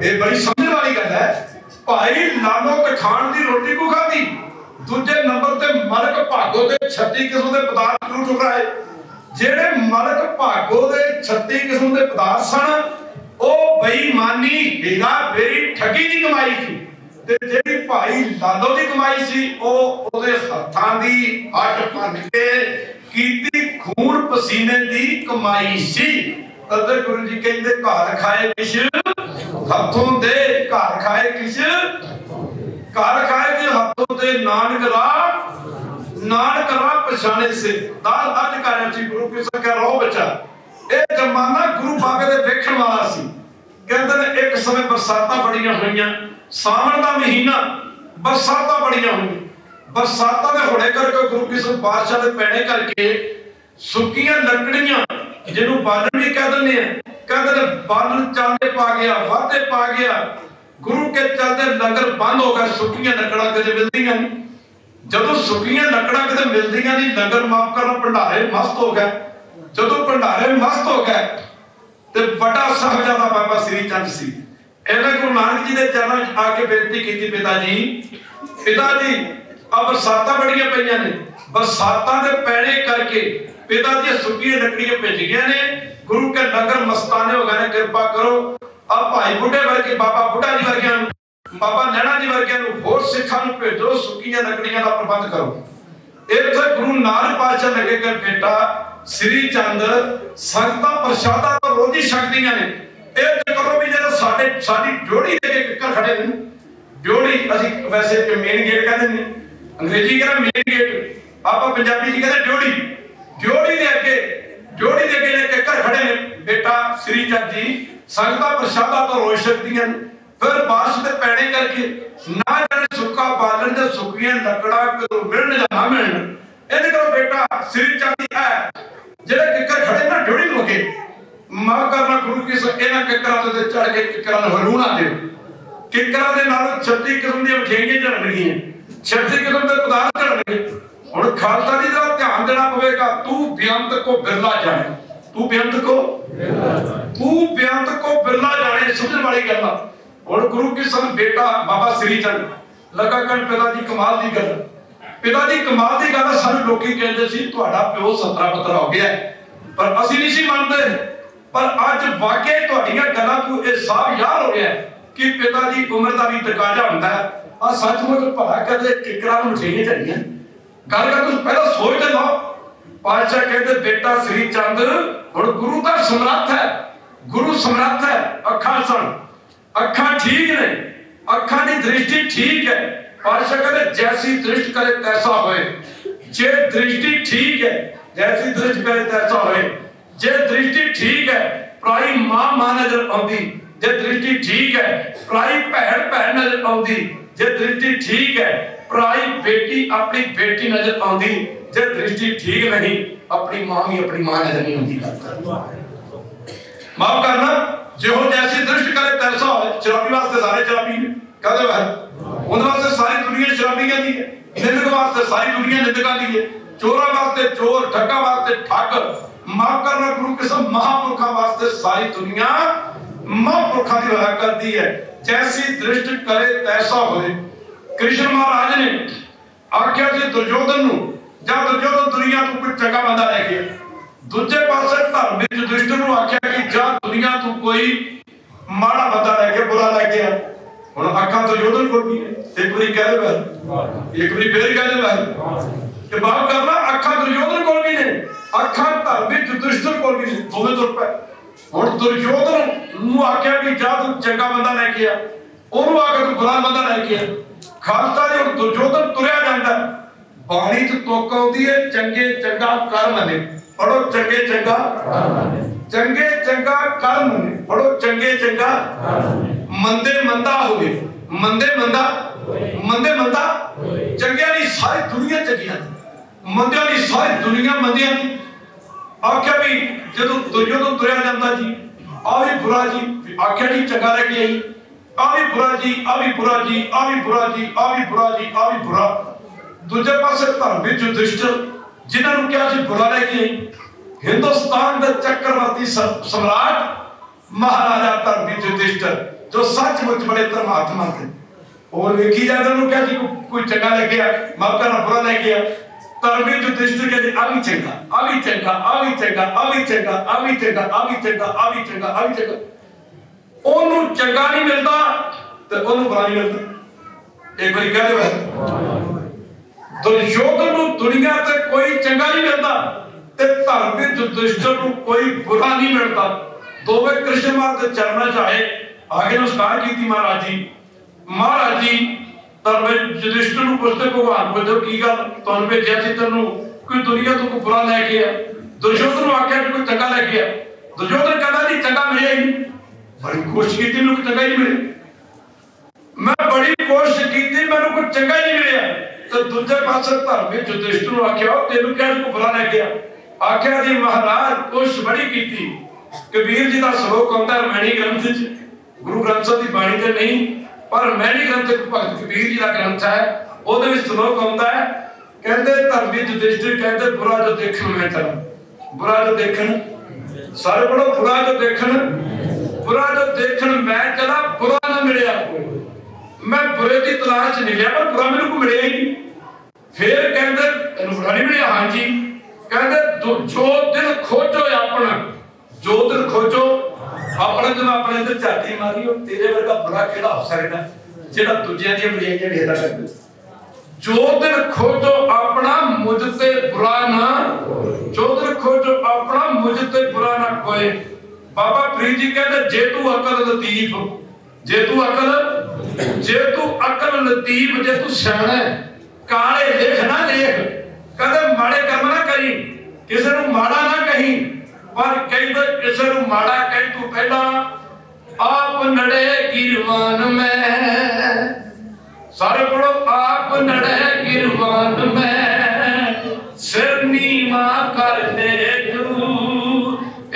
ये बड़ी समझने वाली गल है। भाई लालत खान की रोटी को खाधी दूजे नंबर ते मलक भागो के 36 किस्म के पदार्थ जरूर ठुकराए। जेड़े मलक भागो के 36 किस्म के पदार्थ सन ओ बेईमानी हीरा बेरी ठगी की कमाई थी ते जेड़ी भाई लालो की कमाई सी ओ ओदे हत्थां दी हट भन के कीती खून पसीने दी कमाई सी। तद गुरु जी कहते घर खाए किश हथों दे घर खाए किश घर खाए के हथों दे नानक राह पछाने से दाल अज कर गुरु की संख्या रहो बच्चा। ये जमाना गुरु बाबे दे वेखण वाला सी। कहते ने एक समय बरसातां बड़ियां होईयां सावन दा महीना बरसातां बड़ियां होईयां बरसातां दे होने करके गुरु की संख्या बादशाह दे पैणे करके सुक्कियां लकड़ियां जिन्हों बालन भी कह दें कहते ने बालन चाले पा गया वादे पा गया। गुरु के चलते लंगर बंद हो गए सुक्कियां लकड़ा कदे मिलदियां नहीं। जदों सुक्कियां लकड़ा कदे मिलदियां नहीं लंगर माफ करना भंडारे मस्त हो गए। जदों भंडारे मस्त हो गए ते बड़ा साहबजादा बाबा श्री चंद सी इन्हें गुरु नानक जी के चरणों में आके बेनती की पिता जी अब बरसातां बड़ियां पईयां ने बरसातां दे पैणे करके पिता जी सुक्कियां लकड़ियां भिज गए ने गुरु के लंगर मस्ताने हो गए ने कृपा करो अब भाई बुढ़े वर्गे बाबा बुढ़ा जी वर्गियां बाबा नैना जी वर्गियां होर सिखां नूं भेजो सुक्कियां लकड़ियां दा प्रबंध करो। इत्थे गुरु नानक पातशाह लगे कि बेटा श्री चंद संगतां प्रसादा तो रोजी छकदियां ने ਇਹ ਕਰੋ ਵੀ ਜਦੋਂ ਸਾਡੀ ਡਿਓੜੀ ਦੇ ਕੇ ਕਿੱਕਰ ਖੜੇ ਨੇ ਡਿਓੜੀ ਅਸੀਂ ਵੈਸੇ ਮੇਨ ਗੇਟ ਕਹਿੰਦੇ ਨੇ ਅੰਗਰੇਜ਼ੀ ਕਹਿੰਦਾ ਮੇਨ ਗੇਟ ਆਪਾਂ ਪੰਜਾਬੀ ਚ ਕਹਿੰਦੇ ਡਿਓੜੀ ਦੇ ਅੱਗੇ ਜਿਹੜੇ ਕਿੱਕਰ ਖੜੇ ਨੇ बेटा श्री चंद जी संगतां प्रसादा तो रोज सकदियां फिर बारिश के पैने करके ना जाने सुक्का बालन या सुक्कियां लकड़ा कदों मिलन या ना मिलन इहदे कोल बेटा श्री चंद है जेड़े किकर खड़े ना ढोड़ी मुके माफ करना गुरु की इन्हां किकरां ते चढ़ के किकरां नूं हरू ना दिओ किकरां दे नाल 36 किस्म दी मठियाईयां झड़नगियां 36 किस्म दे पदार्थ झड़नगे हुण खालसा दी तरफ ध्यान देना पवेगा तू बेअंत को बिरला जाने तू बेअंत को बिरला जाने समझण वाली गल आ और गुरु की संग बेटा बाबा श्री चंद लगा कर पिता जी कमाल दी गल सारे लोकी कहते सी तुहाडा प्यो 17 पत्रा हो गया पर असि नहीं सी मानते पर अज वाकई तुहाडीआं गल्लां तो ये साफ याद हो गया कि पिता जी उम्र का भी तकाजा हुंदा है आ सचमुच भला कदे किकरां नूं मठियाईयां झड़ीआं गल कर तुसीं पहला सोच ते लो पातशाह कहते बेटा श्री चंद हुण गुरु दा समर्थ है गुरु समर्थ है अखां सुन अखां ठीक ने अखां दी दृष्टि ठीक है पातशाह कहते जैसी दृष्टि करे तैसा होए जे दृष्टि ठीक है जैसी दृष्टि करे तैसा होए जे दृष्टि ठीक है पराई मां नजर आउंदी जे दृष्टि ठीक है पराई भैण नजर आउंदी जे दृष्टि ठीक है पराई बेटी अपनी बेटी नजर आउंदी जे दृष्टि ठीक नहीं अपनी मां भी अपनी मां नजर नहीं आउंदी माफ करना जो जैसी दृष्टि करे तैसा हो शराबी वास्ते सारे शराबी ने कहदे भाई उन वास्ते सारी दुनिया शराबी दी है निंदक वास्ते सारी दुनिया निंदका दी है चोरा वास्ते चोर ठगा वास्ते ठग माफ करना गुरु किस्म महापुरखा वास्ते सारी दुनिया महापुरखा दी होया करती है जैसी दृष्टि करे तैसा होए कृष्ण महाराज ने आख्या जी दुर्योधन नूं जब दुर्योधन दुनिया तो कोई चंगा बंदा ले गया दूजे पासे धार्मिक युधिष्ठिर नूं आख्या कि जा दुनिया तो कोई माड़ा बंदा ले गया बुरा ले गया हुण आखां दुर्योधन कोल भी एक बारी कह दे एक बारी फिर कह दे कि बात करना आखां दुर्योधन कोल भी ने आखां धार्मिक युधिष्ठिर कोल भी दोवें तुर पे हुण दुर्योधन नूं आख्या कि जा तू चंगा बंदा ले गया ओनू आके तू बुरा बंदा ले गया खालसा जी हुण दुर्योधन तुरया जांदा बाणी च तुक आउंदी है चंगे चंगा कर्म ने पढ़ो चंगे चंगा कर्म ने पढ़ो चंगे चंगा मंदे मंदा होवे मंदे मंदा चंगियां दी सारी दुनिया चंगियां मंदियां दी सारी दुनिया मंदियां दी आख्या भी जदों दुर्योधन तुरया जांदा जी आ भी बुरा जी आख्या जी चंगा रह गया जी आ भी बुरा जी आ भी बुरा जी आ भी बुरा जी आ भी बुरा जी आ भी बुरा दूजे पासे धार्मिक युधिष्ठिर जिन्हां नूं क्या सी बुरा रह गया हिंदुस्तान दे चक्रवर्ती सम्राट महाराजा धार्मिक युधिष्ठिर जो सचमुच बड़े धर्मात्मा थे और वेखी जाते उन्होंने क्या जी कोई चंगा लग गया माफ करना बुरा लग गया धार्मिक युधिष्ठिर कहते आ भी चंगा आ भी चंगा आ भी चंगा आ भी चंगा आ भी चंगा आ भी चंगा आ भी चंगा आ भी चंगा ओनू चंगा नहीं मिलता ते ओनू बुरा नहीं मिलता एक बार कह दे दुर्योधन नूं दुनिया ते कोई चंगा नहीं मिलता ते धार्मिक युधिष्ठिर नूं कोई बुरा नहीं मिलता दोवें कृष्ण महाराज दे चरणों च आए आगे नमस्कार की महाराज जी धार्मिक युधिष्ठिर नूं पुछदे भगवान पुछदे की गल तुहानूं भेजिया सी तैनूं कोई दुनिया तो कोई बुरा लैके आया दुर्योधन नूं आख्या कोई चंगा लैके आया दुर्योधन कहता जी चंगा मिलिया ही बड़ी कोशिश की मैनूं कोई चंगा ही नहीं मिले मैं बड़ी कोशिश की मैनूं कोई चंगा ही नहीं मिलिया तो दूजे पासे धार्मिक युधिष्ठिर नूं आख्या तैनूं क्या कोई बुरा लैके आया आख्या जी महाराज कोशिश बड़ी की कबीर जी का श्लोक आउंदा है मैणी ग्रंथ च गुरु ग्रंथ साहिब की बाणी ते नहीं पर मैणी ग्रंथ भगत कबीर जी का ग्रंथ है ओदे विच श्लोक आउंदा है कहंदे धार्मिक युधिष्ठिर कहंदे बुरा जो देखण मैं चला बुरा जो देखण सारे बड़ो बुरा जो देखण मैं चला बुरा ना मिलिया मैं बुरे की तलाश च नहीं गया पर बुरा मेरे को मिलिया ही फिर कहंदे तैनूं बुरा नहीं मिलिया हां जी कहंदे जो दिल खोजो अपना जो दिल खोजो अपने जब अपने अंदर झाती मारी और तेरे वर्गा बुरा केड़ा हो सकदा जेड़ा दूजियां दी बुराइयां ढेरा करदे जो दिल खोजो अपना मुझसे बुरा ना जो दिल खोजो अपना मुझसे बुरा ना कोई बाबा फरीद जी कहते जे तू अकल लतीफ जे तू अकल लतीफ जे तू सियाणा काले लिख ना लिख कहते माड़े काम ना करी किसी नूं माड़ा ना कही पर कई बार किसी नूं माड़ा कही तू पहला आप नड़े गिरवान में, सारे पढ़ो आप नड़े गिरवान में, सिर नीवा कर दे तू।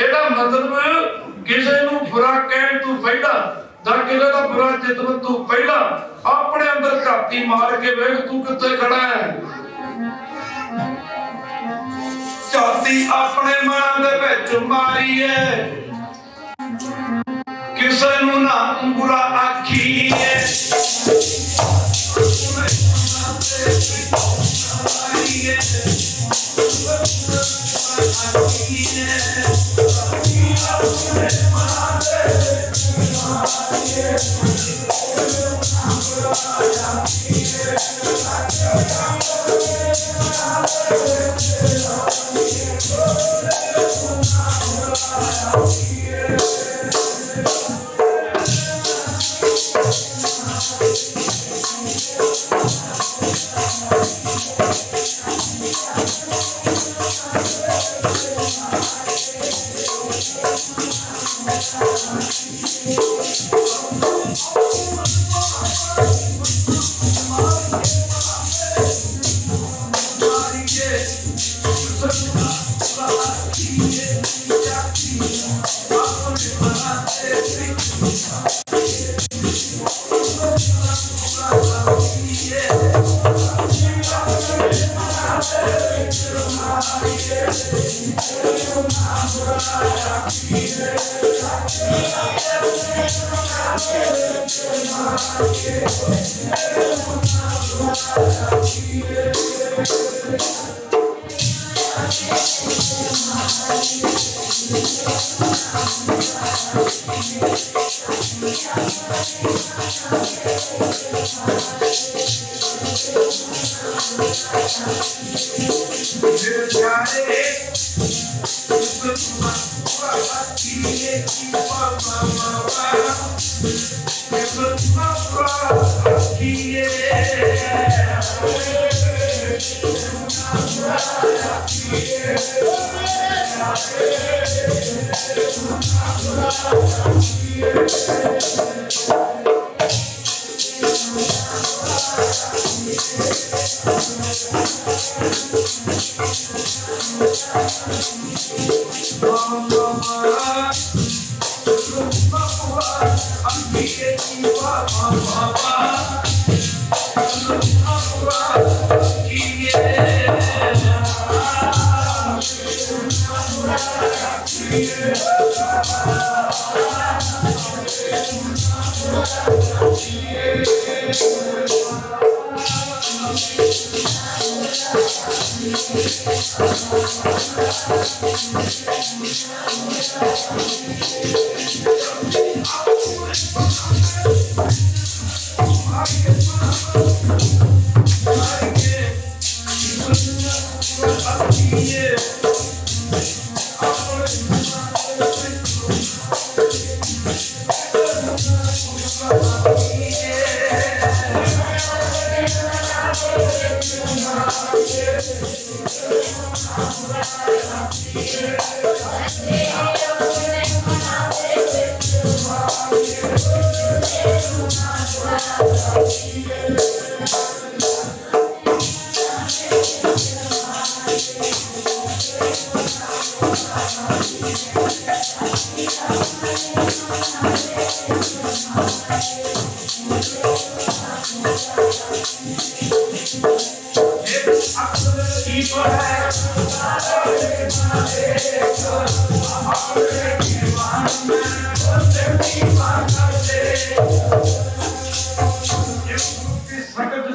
एदा मतलब किसी नू बुरा कहन तू पहला दा किसी दा बुरा चितवन तू पहला अपने अंदर घाती मार के वेख तू किथे खड़ा है। झाती अपने मन दे विच मारी है, किसे नू ना बुरा आखीए।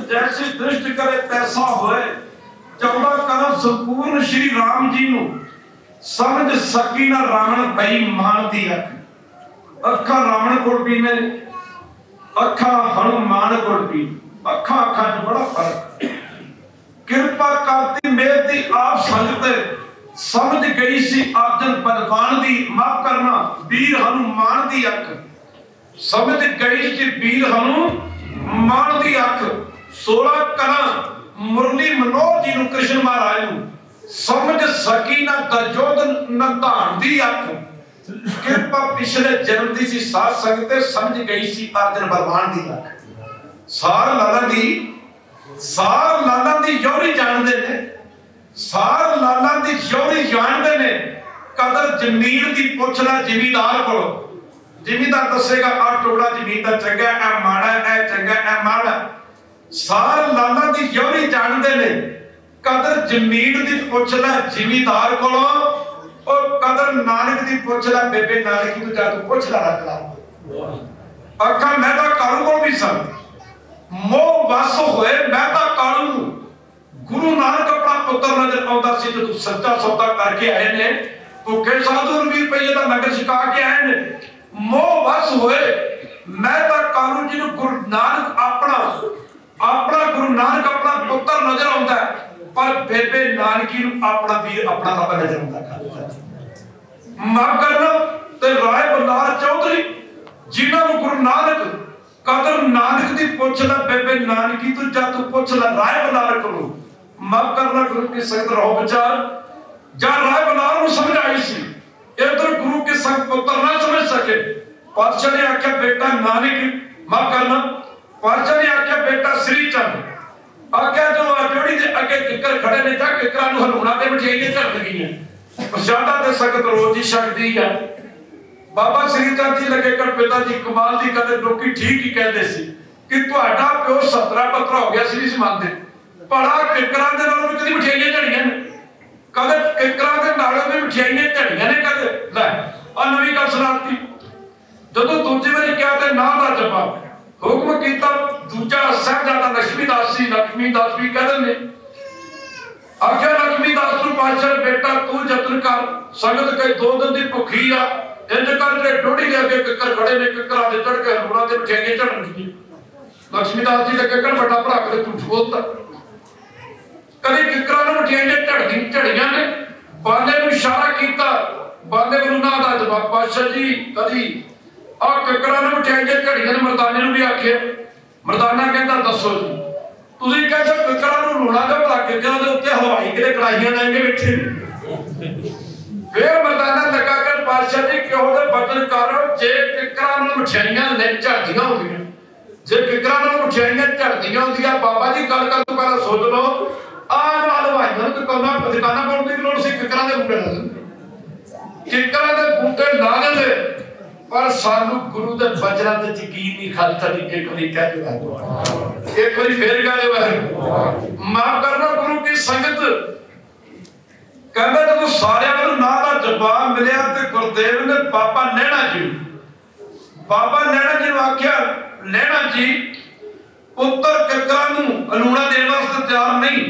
जैसी दृष्टि करे तैसा होए। 14 करोड़ संपूर्ण श्री राम जी नु समझ सकी ना रावण बेईमान दी अखा रावण कोल भी ने अखा हनुमान कोल भी अखा अखा च बड़ा फर्क। कृपा करती मेर दी आप संगत समझ गई सी अर्जन बलवान दी माफ करना वीर हनुमान दी अख समझ गई सी वीर हनुमान दी अख 16 कला मुरली मनोहर जी नु कृष्ण महाराज नु समझ सकी ना दुर्योधन नंधान दी अख ਕਿਰਪਾ ਪਿਛਲੇ ਜਨਮ ਦੀ ਸੀ ਸਾਧ ਸੰਗਤ ਤੇ ਸਮਝ ਗਈ ਸੀ ਅਰਜਨ ਬਲਵਾਨ ਦੀ ਗੱਲ। ਸਾਰ ਲਾਲਾਂ ਦੀ ਯੋਨੀ ਜਾਣਦੇ ਨੇ, ਸਾਰ ਲਾਲਾਂ ਦੀ ਯੋਨੀ ਜਾਣਦੇ ਨੇ। ਕਦਰ ਜ਼ਮੀਨ ਦੀ ਪੁੱਛ ਲੈ ਜ਼ਿਮੀਦਾਰ ਕੋਲ, ਜ਼ਿਮੀਦਾਰ ਦੱਸੇਗਾ ਆਹ ਟੁਕੜਾ ਜ਼ਮੀਨ ਦਾ ਚੰਗਾ, ਇਹ ਮਾੜਾ, ਇਹ ਚੰਗਾ, ਇਹ ਮਾੜਾ। ਸਾਰ ਲਾਲਾਂ ਦੀ ਯੋਨੀ ਜਾਣਦੇ ਨੇ। ਕਦਰ ਜ਼ਮੀਨ ਦੀ ਪੁੱਛ ਲੈ ਜ਼ਿਮੀਦਾਰ ਕੋਲੋਂ, ਉਹ ਕਦਰ ਨਾਨਕ ਦੀ ਪੁੱਛ ਲੈ ਬੇਬੇ ਨਾਨਕੀ ਤੋਂ ਜਾ ਤੂੰ ਪੁੱਛ ਲੈ ਰੱਖ ਲਾ। ਆਖਾਂ ਮੈਂ ਤਾਂ ਕਾਲੂ ਕੋਲ ਵੀ ਸਨ, ਮੋਹ ਵਸ ਹੋਏ ਮੈਂ ਤਾਂ ਕਾਲੂ ਨੂੰ। ਗੁਰੂ ਨਾਨਕ ਆਪਣਾ ਪੁੱਤਰ ਨਜ਼ਰ ਆਉਂਦਾ ਸੀ ਜਦੋਂ ਸੱਚਾ ਸੌਦਾ ਕਰਕੇ ਆਏ ਨੇ। ਭੁੱਖੇ ਸਾਧੂ ਨੂੰ 20 ਰੁਪਏ ਦਾ ਲੰਗਰ ਛਕਾ ਕੇ ਆਏ ਨੇ। ਮੋਹ ਵਸ ਹੋਏ ਮੈਂ ਤਾਂ ਕਾਲੂ ਜੀ ਨੂੰ ਗੁਰੂ ਨਾਨਕ ਆਪਣਾ ਗੁਰੂ ਨਾਨਕ ਆਪਣਾ ਪੁੱਤਰ ਨਜ਼ਰ ਆਉਂਦਾ, ਪਰ ਬੇਬੇ ਨਾਨਕੀ ਨੂੰ ਆਪਣਾ ਵੀਰ ਆਪਣਾ ਰੱਬ ਨਜ਼ਰ ਆਉਂਦਾ। ਮਾਫ ਕਰਨਾ ਤੇ ਰਾਏ ਬਲਾਰ ਚੌਧਰੀ ਜਿਨ੍ਹਾਂ ਨੂੰ ਗੁਰੂ ਨਾਨਕ ਕਦਰ ਨਾਨਕ ਦੀ ਪੁੱਛ ਲੈ ਬੇਬੇ ਨਾਨਕੀ ਤੋਂ ਜਾਂ ਤੂੰ ਪੁੱਛ ਲੈ ਰਾਏ ਬਲਾਰ ਕੋਲੋਂ। ਮਾਫ ਕਰਨਾ ਗੁਰੂ ਕੀ ਸੰਗਤ ਰਹੋ ਵਿਚਾਰ ਜਾਂ ਰਾਏ ਬਲਾਰ ਨੂੰ ਸਮਝ ਆਈ ਸੀ, ਇਧਰ ਗੁਰੂ ਕੇ ਸੰਗ ਪੁੱਤਰ ਨਾ ਸਮਝ ਸਕੇ। ਪਾਤਸ਼ਾਹ ਨੇ ਆਖਿਆ ਬੇਟਾ ਨਾਨਕ, ਮਾਫ ਕਰਨਾ ਪਾਤਸ਼ਾਹ ਨੇ ਆਖਿਆ ਬੇਟਾ ਸ੍ਰੀ ਚੰਦ। ਆਖਿਆ ਜੋ ਜੋੜੀ ਦੇ ਅੱਗੇ ਕਿੱਕਰ ਖੜੇ ਨੇ ਜਾਂ ਕਿੱਕਰਾਂ ਨੂੰ ਹਲੂਣਾ ਤੇ ਮਠਿਆਈਆਂ ਝੜਕ ਗਈਆਂ। ਪ੍ਰਸ਼ਾਦਾ ਤੇ ਸੰਗਤ ਰੋਜ਼ ਹੀ ਛਕਦੀ ਆ। ਬਾਬਾ ਸ੍ਰੀ ਚੰਦ ਜੀ ਲੱਗੇ ਕਰ ਪਿਤਾ ਜੀ ਕਮਾਲ ਦੀ ਗੱਲ, ਲੋਕੀ ਠੀਕ ਹੀ ਕਹਿੰਦੇ ਸੀ ਕਿ ਤੁਹਾਡਾ ਪਿਓ 17 ਪੱਤਰਾ ਹੋ ਗਿਆ ਸੀ ਨਹੀਂ ਮੰਨਦੇ। ਬੜਾ ਕਿੱਕਰਾਂ ਦੇ ਨਾਲ ਵੀ ਕਦੀ ਮਠਿਆਈਆਂ ਝੜੀਆਂ ਨੇ, ਕਦੇ ਕਿੱਕਰਾਂ ਦੇ ਨਾਲ ਵੀ ਮਠਿਆਈਆਂ ਝੜੀਆਂ ਨੇ। ਕਦੇ ਲੈ ਆ ਨਵੀਂ ਗੱਲ ਸੁਣਾਤੀ। ਜਦੋਂ ਦੂਜੀ ਵਾਰੀ ਕਿਹਾ ਤੇ ਨਾ ਦਾ ਜਵਾਬ ਹੁਕਮ ਕੀਤਾ। ਦੂਜਾ ਸਾਹਿਬਜ਼ਾਦਾ ਲక్ష్ਮੀ ਦਾਸ ਸੀ, ਲక్ష్ਮੀ ਦਾਸ ਵੀ ਕਹਿੰਦੇ ਨੇ। ਆਖਿਆ ਲక్ష్ਮੀ ਦਾਸ ਨੂੰ ਪਾਤਸ਼ਾਹ ਬੇਟਾ ਤੂੰ ਯਤਨ ਕਰ, ਸੰਗਤ ਕਈ 2 ਦਿਨ ਦੀ ਭੁੱਖੀ ਆ, ਇੰਜ ਕਰ ਜਿਹੜੇ ਡੋੜੀ ਦੇ ਅੱਗੇ ਕਿੱਕਰ ਖੜੇ ਨੇ ਕਿੱਕਰਾਂ ਦੇ ਚੜ ਕੇ ਹਲੂਣਾ ਤੇ ਮਠਿਆਈਆਂ ਝੜਨਗੀਆਂ। ਲక్ష్ਮੀ ਦਾਸ ਜੀ ਲੱਗੇ ਕਰ ਵੱਡਾ ਭਰਾ ਕਦੇ ਝੂਠ ਬੋਲਦਾ। ਕਦੇ ਕਿੱਕਰਾਂ ਨੂੰ ਮਠਿਆਈਆਂ ਝੜੀਆਂ ਨੇ। ਬਾਲੇ ਨੂੰ ਇਸ਼ਾਰਾ ਕੀਤਾ, ਬਾਲੇ ਨੂੰ ਨਾ ਦਾ ਜਵਾਬ ਪਾਤਸ਼ਾਹ ਜੀ ਕਦੀ ਆ ਕਿੱਕਰਾਂ ਨੂੰ ਮਠਿਆਈਆਂ ਝੜੀਆਂ ਨੇ। ਮਰਦਾਨੇ ਨੂੰ ਵੀ ਆਖਿਆ, ਮਰਦਾਨਾ ਕਹਿੰਦਾ ਦੱਸੋ ਜੀ ਤੁਸੀਂ ਕਹਿੰਦੇ ਕਿੱਕਰਾਂ ਨੂੰ ਲੂਣਾ ਤੇ ਭਲਾ ਕਿੱਕਰਾਂ ਦੇ ਉੱਤੇ ਹਵਾਈ ਕਿਤੇ ਕੜਾਈਆਂ ਲੈ ਕੇ ਬੈਠੇ। ਫਿਰ ਮਰਦਾਨਾ ਲੱਗਾ ਕਿ ਪਾਤਸ਼ਾਹ ਜੀ ਕਿਹੋ ਜਿਹੇ ਬਚਨ ਕਰੋ ਜੇ ਕਿੱਕਰਾਂ ਨੂੰ ਮਠਿਆਈਆਂ ਲੈ ਝੜਦੀਆਂ ਹੁੰਦੀਆਂ, ਜੇ ਕਿੱਕਰਾਂ ਨੂੰ ਮਠਿਆਈਆਂ ਝੜਦੀਆਂ ਹੁੰਦੀਆਂ। ਬਾਬਾ ਜੀ ਗੱਲ ਕਰਨ ਤੋਂ ਪਹਿਲਾਂ ਸੋਚ ਲਓ ਆਹ ਨਾਲ ਹਵਾਈਆਂ ਨੂੰ ਦੁਕਾਨਾਂ ਪਾਉਣ ਦੀ ਲੋੜ ਸੀ। ਕਿੱਕਰਾਂ ਦੇ ਬੂਟੇ ਲਾ ਦਿੰਦੇ, ਕਿੱਕਰਾਂ ਦੇ ਬੂਟੇ ਲਾ ਦਿੰਦੇ, ਪਰ ਸਾਨੂੰ ਗੁਰੂ ਦੇ ਬਚਨਾਂ ਤੇ ਯਕੀਨ ਨਹੀਂ ਖਾਲਸਾ ਜੀ। ਇੱਕ ਵਾਰੀ ਕਹਿ ਦਿਓ, ਇੱਕ ਵਾਰੀ ਫੇਰ ਕਹਿ ਦਿਓ, ਮਾਫ ਕਰਨਾ ਗੁਰੂ ਕੀ ਸੰਗਤ। ਕਹਿੰਦਾ ਜਦੋਂ ਸਾਰਿਆਂ ਨੂੰ ਨਾ ਦਾ ਜਵਾਬ ਮਿਲਿਆ ਤੇ ਗੁਰਦੇਵ ਨੇ ਬਾਬਾ ਨੈਣਾ ਜੀ ਨੂੰ ਆਖਿਆ ਨੈਣਾ ਜੀ ਪੁੱਤਰ ਕਿੱਕਰਾਂ ਨੂੰ ਅਲੂਣਾ ਦੇਣ ਵਾਸਤੇ ਤਿਆਰ ਨਹੀਂ।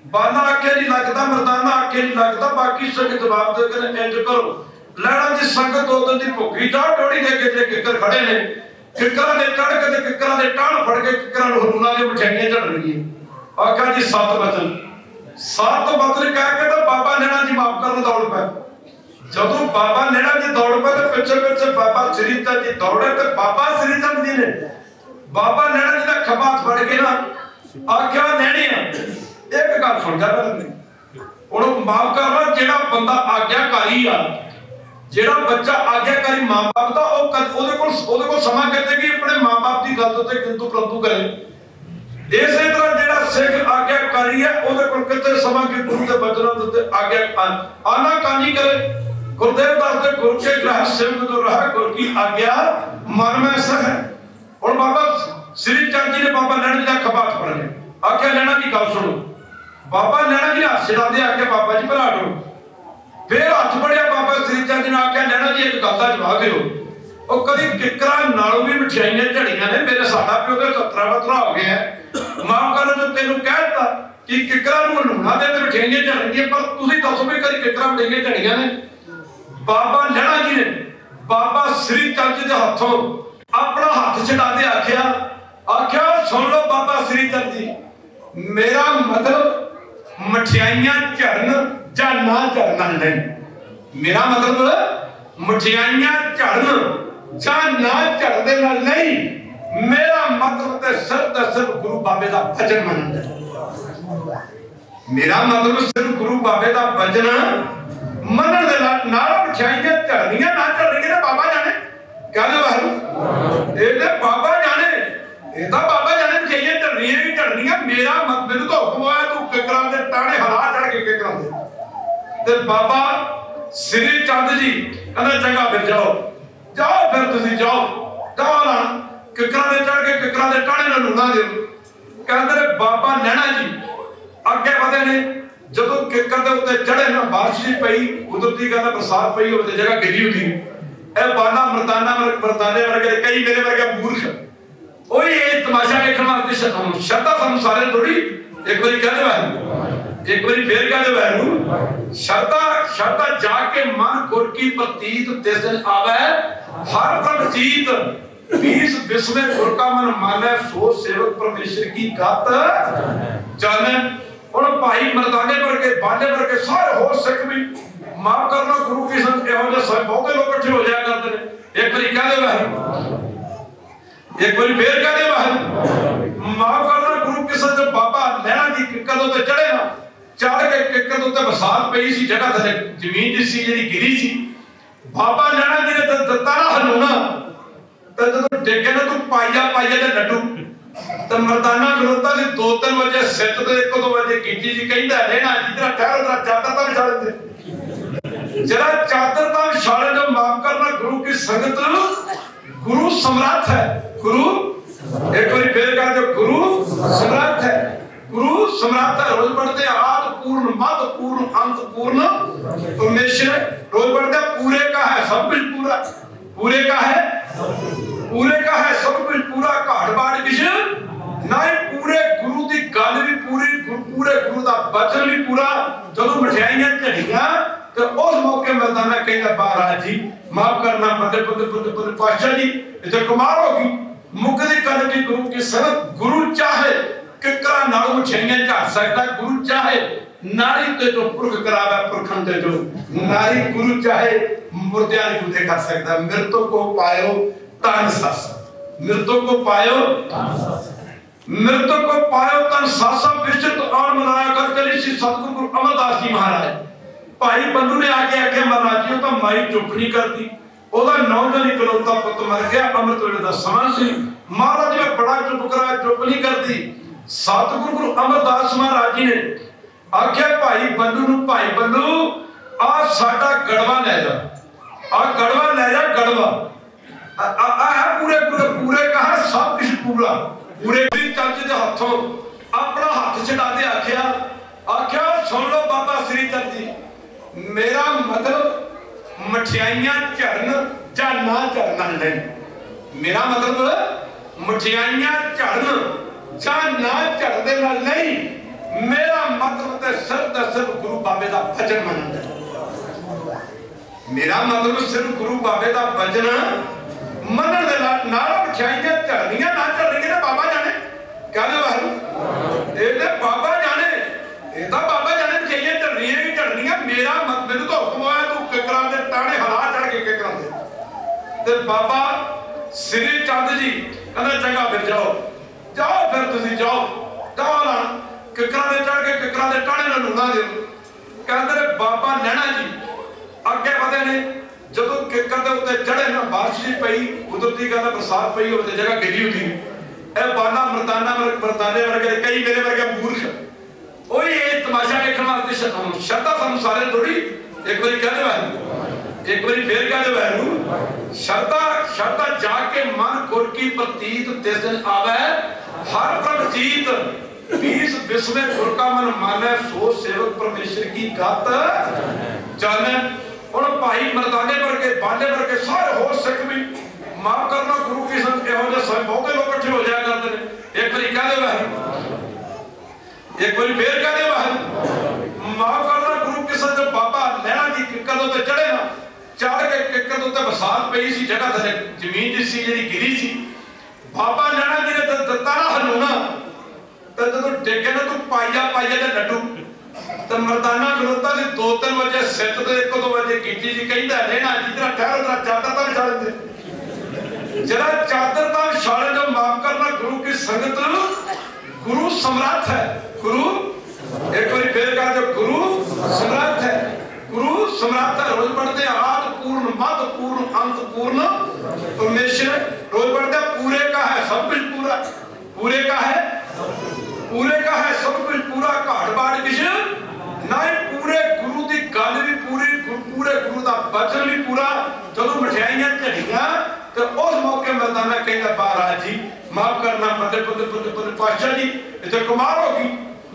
ਬਾਲਾ ਆਖਿਆ ਜੀ ਲੱਗਦਾ, ਮਰਦਾਨਾ ਆਖਿਆ ਜੀ ਲੱਗਦਾ। ਬਾਕੀ ਸੰਗਤ ਜਵਾਬ ਦੇ ਕੇ ਇੰਜ ਕਰੋ ਲੈਣਾ ਜੀ ਸੰਗਤ 2 ਦਿਨ ਦੀ ਭੁੱਖੀ ਜਾ ਡੋੜੀ ਦੇ ਕੇ ਕਿੱਕਰ ਖੜੇ ਨੇ, ਕਿੱਕਰਾਂ ਦੇ ਚੜ ਕੇ ਤੇ ਕਿੱਕਰਾਂ ਦੇ ਟਾਣ ਫੜ ਕੇ ਕਿੱਕਰਾਂ ਨੂੰ ਹਲੂਣਾ ਦੇ ਮਠਿਆਈਆਂ ਝੜਨਗੀਆਂ। ਆਖਿਆ ਜੀ 7 ਵਚਨ ਕਹਿ ਕੇ ਤਾਂ ਬਾਬਾ ਨੈਣਾ ਜੀ ਮਾਫ ਕਰਨ ਦੌੜ ਪਏ। ਜਦੋਂ ਬਾਬਾ ਨੈਣਾ ਜੀ ਦੌੜ ਪਏ ਤੇ ਪਿੱਛੇ ਬਾਬਾ ਸ੍ਰੀ ਚੰਦ ਜੀ ਦੌੜੇ ਤੇ ਬਾਬਾ ਸ੍ਰੀ ਚੰਦ ਜੀ ਨੇ ਬਾਬਾ ਨੈਣਾ ਜੀ ਦਾ ਖੱਬਾ ਹੱਥ ਫੜ ਕੇ ਨਾ ਆਖਿਆ ਨੈਣਿਆ ਇੱਕ ਗੱਲ ਸੁਣ ਜਾ ਪਹਿਲਾਂ ਉਹਨੂੰ ਮਾਫ ਕਰਨਾ। ਜਿਹੜਾ ਬੰਦਾ ਆਗਿਆਕਾਰੀ ਆ, ਜਿਹੜਾ ਬੱਚਾ ਆਗਿਆਕਾਰੀ ਮਾਂ ਬਾਪ ਦਾ ਉਹਦੇ ਕੋਲ ਸਮਾਂ ਕਿਤੇ ਕਿ ਆਪਣੇ ਮਾਂ ਬਾਪ ਦੀ ਗੱਲ ਉੱਤੇ ਕਿੰਤੂ ਪ੍ਰੰਤੂ ਕਰੇ। ਇਸੇ ਤਰ੍ਹਾਂ ਜਿਹੜਾ ਸਿੱਖ ਆਗਿਆਕਾਰੀ ਹੈ ਉਹਦੇ ਕੋਲ ਕਿਤੇ ਸਮਾਂ ਕਿ ਗੁਰੂ ਦੇ ਬਚਨਾਂ ਉੱਤੇ ਆਨਾਕਾਨੀ ਕਰੇ। ਗੁਰਦੇਵ ਦੱਸਦੇ ਗੁਰੂ ਕੇ ਗ੍ਰਹਿ ਸਿਮਟ ਤੋਂ ਰਹਾ ਗੁਰ ਕੀ ਆਗਿਆ ਮਨ ਮੈਂ ਸਹ। ਹੁਣ ਬਾਬਾ ਸ੍ਰੀ ਚੰਦ ਜੀ ਨੇ ਬਾਬਾ ਨੈਣਾ ਜੀ ਦਾ ਖੱਬਾ ਹੱਥ ਫੜ ਲਿਆ, ਆਖਿਆ ਨੈਣਾ ਜੀ ਗੱਲ ਸੁਣੋ। ਬਾਬਾ ਨੈਣਾ ਜੀ ਨੇ ਹੱਥ ਛਡਾਉਂਦੇ ਆਖਿਆ ਬਾਬਾ ਜੀ ਭਰਾ ਲਓ। ਫਿਰ ਹੱਥ ਫੜਿਆ ਬਾਬਾ ਸ੍ਰੀ ਚੰਦ ਜੀ ਨੇ ਆਖਿਆ ਨੈਣਾ ਜੀ ਇੱਕ ਗੱਲ ਦਾ ਜਵਾਬ ਦਿਓ। ਉਹ ਕਦੀ ਕਿੱਕਰਾਂ ਨਾਲੋਂ ਵੀ ਮਠਿਆਈਆਂ ਝੜੀਆਂ ਨੇ। ਮੇਰੇ ਸਾਡਾ ਪਿਓ ਤੇ 17 ਪੱਤਰਾ ਹੋ ਗਿਆ। ਮਾਫ ਕਰੋ ਜੋ ਤੈਨੂੰ ਕਹਿਤਾ ਕਿ ਕਿੱਕਰਾਂ ਨੂੰ ਹਲੂਣਾ ਦੇ ਤੇ ਮਠਿਆਈਆਂ ਝੜਨਗੀਆਂ, ਪਰ ਤੁਸੀਂ ਦੱਸੋ ਵੀ ਕਦੀ ਕਿੱਕਰਾਂ ਮਠਿਆਈਆਂ ਝੜੀਆਂ ਨੇ। ਬਾਬਾ ਨੈਣਾ ਜੀ ਨੇ ਬਾਬਾ ਸ੍ਰੀ ਚੰਦ ਜੀ ਦੇ ਹੱਥੋਂ ਆਪਣਾ ਹੱਥ ਛਡਾਉਂਦੇ ਆਖਿਆ ਸੁਣ ਲਓ ਬਾਬਾ ਸ੍ਰੀ ਚੰਦ ਜੀ, ਮੇਰਾ ਮਤਲਬ ਮਠਿਆਈਆਂ ਝੜਨ ਜਾਂ ਨਾ ਝੜਨਾ ਨਹੀਂ। ਮੇਰਾ ਮਤਲਬ ਮਠਿਆਈਆਂ ਝੜਨ ਜਾਂ ਨਾ ਝੜਨ ਦੇ ਨਾਲ ਨਹੀਂ। ਮੇਰਾ ਮਤਲਬ ਤੇ ਸਿਰਫ ਗੁਰੂ ਬਾਬੇ ਦਾ ਭਜਨ ਮੰਨਣਾ। ਮੇਰਾ ਮਤਲਬ ਸਿਰਫ ਗੁਰੂ ਬਾਬੇ ਦਾ ਭਜਨ मनण दे नाल मठियाइयां झड़नियां ना झड़नियां बाबा जाने क्या वाहू ये बाबा जाने ये तो बाबा जाने मठियाइयां झड़नियां ही झड़नियां मेरा मत मैनूं तो हुक्म होया तू किकरां दे टाणे हला चढ़ के किकरां दे ते बाबा श्री चंद जी कहंदा चंगा फिर जाओ जाओ फिर तुसीं जाओ जाओ ना किकरां दे चढ़ के किकरां दे टाणे नाल लूणा दिओ कहंदे ने बाबा नैना जी अगे वधे ने जदों किकर दे उत्ते चढ़े ना बारिश जी पई कुदरती कहंदा बरसात पई होवे ते जगह गिली हुंदी ए बाना मर्दाने वर्गे कई मेरे वर्गे मूर्ख ओही ये तमाशा देखण वास्ते शरदा सानू सारे थोड़ी एक बारी कह दे एक बारी फिर कह दे शरदा जाके मन गुर की प्रतीत तिस दिन आवे हर प्रभ जीत 20 विस्मय गुर का मन माने सो सेवक परमेश्वर की गत जाने और भाई मर्दाने वर्गे बाले वर्गे सारे हो सिख भी माफ करना गुरु की संगत एहो जे सब बहुते लोग इकट्ठे हो जाया करते ने एक बारी कह दे एक बारी फिर कह दे माफ करना गुरु की संगत बाबा नैना जी किकर दे चढ़े ना चढ़ के किकर दे बरसात पई सी जगह थले जमीन जिसी जेडी गिरी सी बाबा नैना जी ने दत्ता ना हलूना ते जदों डेगे ना तू पाइया दे लड्डू ते मर्दाना खलोता सी 2-3 बजे सिट ते 1-2 बजे कीती जी कहंदा रहना जिधर ठहरो जरा चादर ता बिछा दे जरा चादर ता बिछाने जो माफ करना गुरु की संगत गुरु समर्थ है गुरु एक बार फिर कह दो गुरु समर्थ है रोज पढ़ते आदि पूर्ण मध्य पूर्ण अंत पूर्ण परमेश्वर रोज पढ़ते पूरे का है सब कुछ पूरा पूरे का है सब कुछ पूरा घाट बाड़ किछ ना पूरे गुरु दी गल भी पूरी पूरे गुरु दा वचन भी पूरा जदों मठियाइयां झड़ियां तो उस मौके मर्दाना कहंदा महाराज जी माफ करना बदे पातशाह जी इधर कमाल होगी मुकदी कर की गुरु की संगत गुरु चाहे किकरा नाल मठियाइयां झड़ सकदा गुरु चाहे नारी ते जो पुरख करावे पुरखन ते जो नारी गुरु चाहे मुर्दियां को देखा सकदा मृतों को पायो तन सासा मृतों को पायो तन सासा विचित और मनाया कर करी श्री सतगुरु अमरदास जी महाराज भाई बंधु ने आके आखे महाराज जी तो माई चुप नहीं करती ओदा 9 दिन इकलौता पुत मर गया अमृत वेले दा समा सी महाराज ने बड़ा चुप करा चुप नहीं करती सतगुरु अमरदास महाराज जी ने आख्या भाई बंधु नु भाई बंधु आ साडा गड़वा ले जा गड़वा आ पूरे कहा सब कुछ पूरा पूरे चंद दे हाथों अपना हाथ छड़ा दे आख्या सुन लो बाबा श्री चंद जी मेरा मतलब मठियाइयां झड़न या ना झड़न नहीं मेरा मतलब मठियाइयां झड़न या ना झड़दे नाल नहीं मेरा मतलब ते सिर्फ गुरु बाबे दा भजन मनन मेरा मतलब सिर्फ गुरु बाबे दा भजन मनन दे नाल मठियाइयां झड़नियां ना झड़नियां बाबा जाने क्या वाहू ये बाबा जाने ये तो बाबा जाने मठियाइयां झड़नियां ही झड़नियां मेरा मत मैनूं तो हुक्म होया तू किकरां दे टाणे हला चढ़ के किकरां दे ते बाबा श्री चंद जी कहंदा चंगा फिर जाओ फिर तुसीं जाओ ना किकरां दे चढ़ के किकरां दे टाणे नाल लूणा दिओ कहंदे ने बाबा नैना जी अगे वधे ने जदों किकर दे उत्ते चढ़े ना बारिश जी पई कुदरती कहंदा बरसात पई होवे ते जगह गिली हुंदी ए बाना मर्दाने वर्गे कई मेरे वर्गे मूर्ख ओही ये तमाशा देखण वास्ते शरदा सानू सारे थोड़ी एक बारी कह दे एक बारी फिर कह दे शरदा जाके मन गुर की प्रतीत तिस दिन आवे हर प्रभ जीत 20 विस्मय गुर का मन माने सो सेवक परमेश्वर की गत जाने और भाई मर्दाने वर्गे बाले वर्गे सारे हो सिख भी माफ करना गुरु की संगत एहो जे सब बहुते लोग इकट्ठे हो जाया करते ने एक बारी कह दे एक बारी फिर कह दे माफ करना गुरु की संगत बाबा नैना जी किकर दे चढ़े ना चढ़ के किकर दे बरसात पई सी जगह थले जमीन जिसी जेडी गिरी सी बाबा नैना जी ने दत्ता ना हलूना ते जदों डेगे ना तू पाइया दे लड्डू ते मर्दाना खलोता सी 2-3 बजे सिट ते 1-2 बजे कीती जी कहंदा रहना जिधर ठहरो जरा चादर ता बिछा दे जरा चादर ता बिछाने जो माफ करना गुरु की संगत गुरु समर्थ है गुरु एक बार फिर कह दो गुरु समर्थ है सम्राट है, रोज पढ़ते हैं आदि पूर्ण मध्य पूर्ण अंत पूर्ण परमेश्वर, रोज पढ़ते हैं पूरे का है सब कुछ पूरा, पूरे का है, पूरे का है सब कुछ पूरा, घाट बाड़ किश नहीं, पूरे गुरु की गल भी पूरी, पूरे गुरु का वचन भी पूरा। चलो मिठाइयां झड़ियां तो उस मौके मिलता, मैं कहता महाराज जी माफ करना, बदे बदे बदे बदे पातशाह जी इतने कमाल होगी,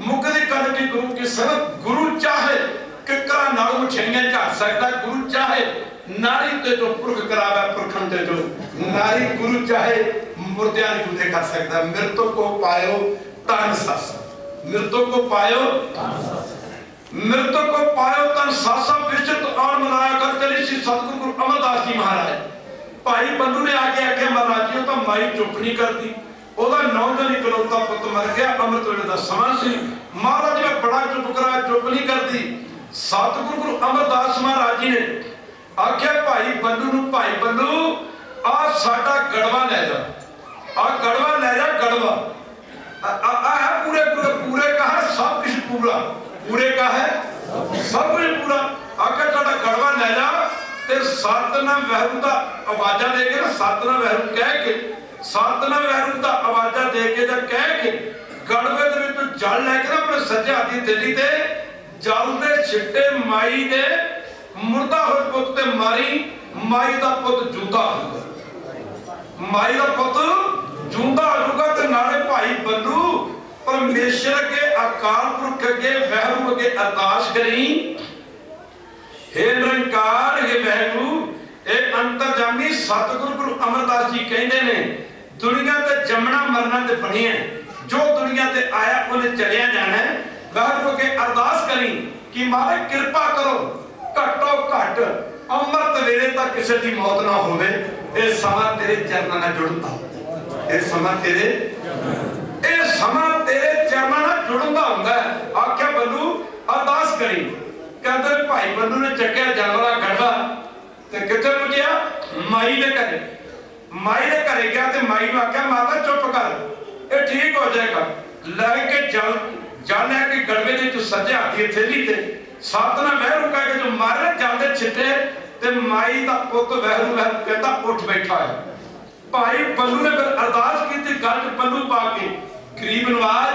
मुकदी कर की गुरु की संगत। गुरु चाहे किकरा नाल मिठाइयां झड़ सकता, गुरु चाहे नारी ते जो पुरख करावे पुरखन ते जो नारी, गुरु चाहे मुर्दियां नहीं उठे कर सकता। मृतों को पायो तन सासा, मृतों को पायो, मृतों को पायो तन सासा, विचत आन मनाया कर चली सी सतगुरु गुरु अमरदास जी महाराज। भाई बंधु ने आके आख्या महाराज जी तो माई चुप नहीं करती, ओदा 9 दिन इकलौता पुत मर गया, अमृत वेले दा समा सी, महाराज मैं बड़ा चुप करा, चुप नहीं करती। सतगुरु गुरु अमरदास महाराज जी ने आख्या भाई बंधु नूं, भाई बंधु आ साडा गड़वा ले जा, आ गड़वा ले जा, गड़वा आ है पूरे पूरे, पूरे का है सब कुछ पूरा, पूरे का है सब कुछ पूरा। आखिर साडा गड़वा ले जा ते सतनाम वैरू दा आवाजा दे के ना, सतनाम वैरू कह के, सतनाम वैरू दा आवाजा दे के जा कह के गड़वे दे विच जल लेके ना अपने सज्जे हाथ दी थैली ते जल दे छिट्टे माई दे मुर्दा होए पुत ते मारी, माई दा पुत जूदा होगा, माई दा पुत जूदा होगा। ते नाले भाई बंधु परमेश्वर के अकाल पुरख अगे वैरू अगे अरदास करी, हे निरंकार हे वैगुरु ए अंतरजामी सतगुरु गुरु अमरदास जी कहते ने दुनिया ते जमना मरना ते बने है, जो दुनिया ते आया उन्हें चलिया जाना है। वैगुरु के अरदास करी कि महाराज कृपा करो, घटो घट अमृत वेले तक किसी की मौत ना होवे, ए समा तेरे चरणों नाल जुड़दा, ए समा तेरे, ए समा तेरे चरणों नाल जुड़दा हुंदा है। आख्या बंधु अरदास करी, कहते भाई बंधु ने चक्या जानवरा गड़वा ते किथे पुजिया, माई दे घरे, माई दे घरे गया ते माई नूं आख्या माता चुप कर, ये ठीक हो जाएगा। लैके जल जल लैके गड़वे दे जो सज्जे हाथ दी थैली ते सतनाम वैरू कह के जो मारे जल दे छिट्टे ते माई दा पुत वैरू वैरू कहता उठ बैठा है। भाई बंधु ने फिर अरदास की गल च पल्लू पा के, गरीब नवाज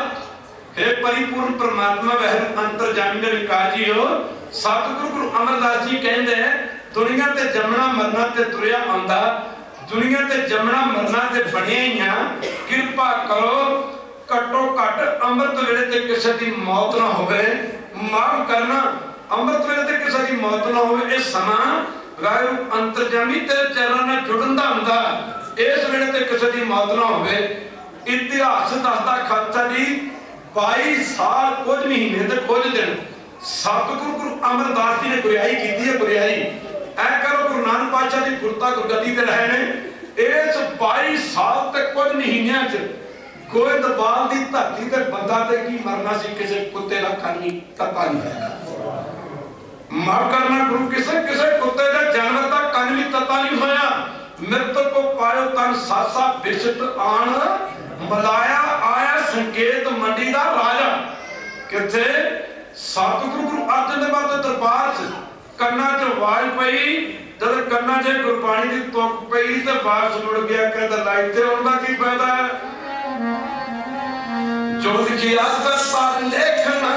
हे परिपूर्ण परमात्मा वैरू अंतरजामी निरंकार जी हो, सतगुरु गुरु अमरदास जी कहते हैं दुनिया ते जमना मरना ते तुरिया आंदा, दुनिया ते जमना मरना ते बनिया ही आ, कृपा करो घटो घट अमृत वेले ते किसी की मौत ना होवे, माफ करना अमृत वेले ते किसी की मौत ना होवे। इस समा वैरू अंतरजामी तेरे चरणों नाल जुड़न दा हुंदा, इस वेले ते किसी की मौत ना होवे। इतिहास दसदा खालसा जी 22 साल कुछ महीने ते कुछ दिन सतगुरु गुरु अमरदास जी ने गुरियाई की है, गुरियाई ऐ करो गुरु नानक पातशाह की गुरता गुरगद्दी ते रहे ने। इस 22 साल ते कुछ महीनों च गोइंदवाल दी धरती ते बंदा ते की मरना सी, किसी कुत्ते दा खानी तता नहीं है, माफ करना गुरु किसी किसी कुत्ते दा जानवर दा कान भी तता नहीं होया। मृतक को पायो तन सासा बिछत आन मलाया, आया संकेत मंडी दा राजा, किथे सतगुरु गुरु अर्जन देव दे दरबार च कन्ना च आवाज पई, जब कन्ना च गुरबाणी दी तुक पई ते बाहर मुड़ गया, कहता लाइते उनका की फायदा है, जो लिखिया दरबार लेखना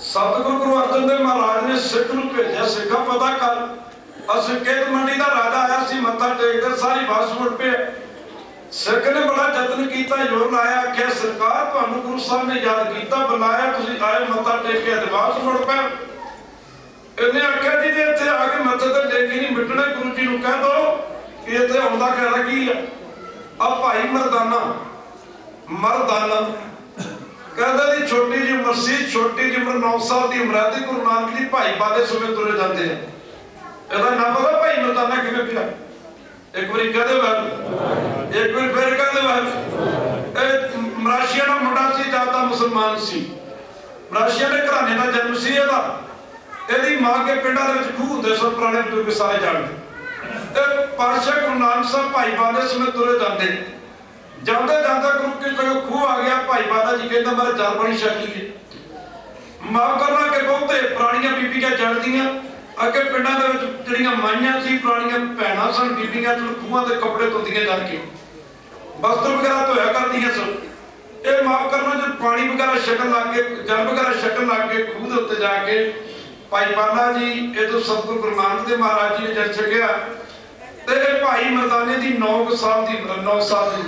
सतगुरु गुरु अर्जन देव महाराज ने सिख नूं भेजिया, सिखा पता कर असकेत मंडी का राजा आया सी, मत्था टेकदे सारी बस मुड़ पे। सिख ने बड़ा यत्न किया, जोर लाया, आख्या सरकार तुहानूं गुरु साहब ने याद किया, बुलाया, तुसीं आए मत्था टेकिया ते वापस मुड़ पे। इन्हें आख्या जी जे इत्थे आके मत्थे ते टेकी नहीं मिटने, गुरु जी नूं कह दो कि इत्थे आउंदा कहना की है। आ भाई मरदाना कहता जी छोटी जी उम्र सी, छोटी जी उम्र 9 साल की उम्र है, गुरु नानक जी भाई बादे सुबह तुरे जाते हैं। ਇਹਦਾ ਨਾ ਪਤਾ ਭਾਈ ਮਰਦਾਨਾ ਕਿਵੇਂ ਪਿਆ? ਇੱਕ ਵਾਰੀ ਕਹਦੇ ਵੈਲ, ਇੱਕ ਵਾਰੀ ਫਿਰ ਕਹਦੇ ਵੈਲ। ਇਹ ਮਰਾਸ਼ੀਆ ਦਾ ਮੁੰਡਾ ਸੀ, ਜਾਤਾ ਮੁਸਲਮਾਨ ਸੀ, ਮਰਾਸ਼ੀਆ ਦੇ ਘਰਾਣੇ ਦਾ ਜਨਮ ਸੀ ਇਹਦਾ। ਇਹਦੀ ਮਾਂ ਕੇ ਪਿੰਡਾਂ ਦੇ ਵਿੱਚ ਖੂਹ ਹੁੰਦੇ ਸਨ, ਪੁਰਾਣੇ ਬਜ਼ੁਰਗ ਸਾਰੇ ਜਾਣਦੇ। ਤੇ ਪਾਤਸ਼ਾਹ ਗੁਰੂ ਨਾਨਕ ਸਾਹਿਬ ਭਾਈ ਬਾਦੇ ਸਮੇਂ ਤੁਰੇ ਜਾਂਦੇ, ਜਾਂਦੇ ਜਾਂਦੇ ਗੁਰੂ ਕੀ ਕੋਲ ਖੂਹ ਆ ਗਿਆ। ਭਾਈ ਬਾਦਾ ਜੀ ਕਹਿੰਦਾ ਮੈਂ ਜਲ ਪਾਣੀ ਛਕ ਲਈਏ। ਮਾਫ ਕਰਨਾ ਕਿ ਬਹੁਤੇ ਪੁਰਾਣੀਆਂ ਬੀਬੀਆਂ ਜਾਣਦੀਆਂ, ਅੱਗੇ ਪਿੰਡਾਂ ਦੇ ਵਿੱਚ ਜਿਹੜੀਆਂ ਮਾਈਆਂ ਸੀ, ਪੁਰਾਣੀਆਂ ਭੈਣਾਂ ਸਨ, ਬੀਬੀਆਂ ਚੋਂ ਖੂਹਾਂ ਦੇ ਕੱਪੜੇ ਧੋਂਦੀਆਂ ਜਾ ਕੇ, ਵਸਤਰ ਵਗੈਰਾ ਧੋਇਆ ਕਰਦੀਆਂ ਸਨ। ਇਹ ਮਾਫ ਕਰਨਾ ਜਦ ਪਾਣੀ ਵਗੈਰਾ ਛਕਣ ਲੱਗ ਗਏ, ਜਲ ਵਗੈਰਾ ਛਕਣ ਲੱਗ ਗਏ ਖੂਹ ਦੇ ਉੱਤੇ ਜਾ ਕੇ। ਭਾਈ ਬਾਲਾ ਜੀ ਇਹਦੋਂ ਸਤਿਗੁਰੂ ਗੁਰੂ ਨਾਨਕ ਦੇਵ ਮਹਾਰਾਜ ਜੀ ਨੇ ਜਲ ਛਕਿਆ ਤੇ ਇਹ ਭਾਈ ਮਰਦਾਨੇ ਦੀ 9 ਸਾਲ ਦੀ ਉਮਰ, 9 ਸਾਲ ਦੀ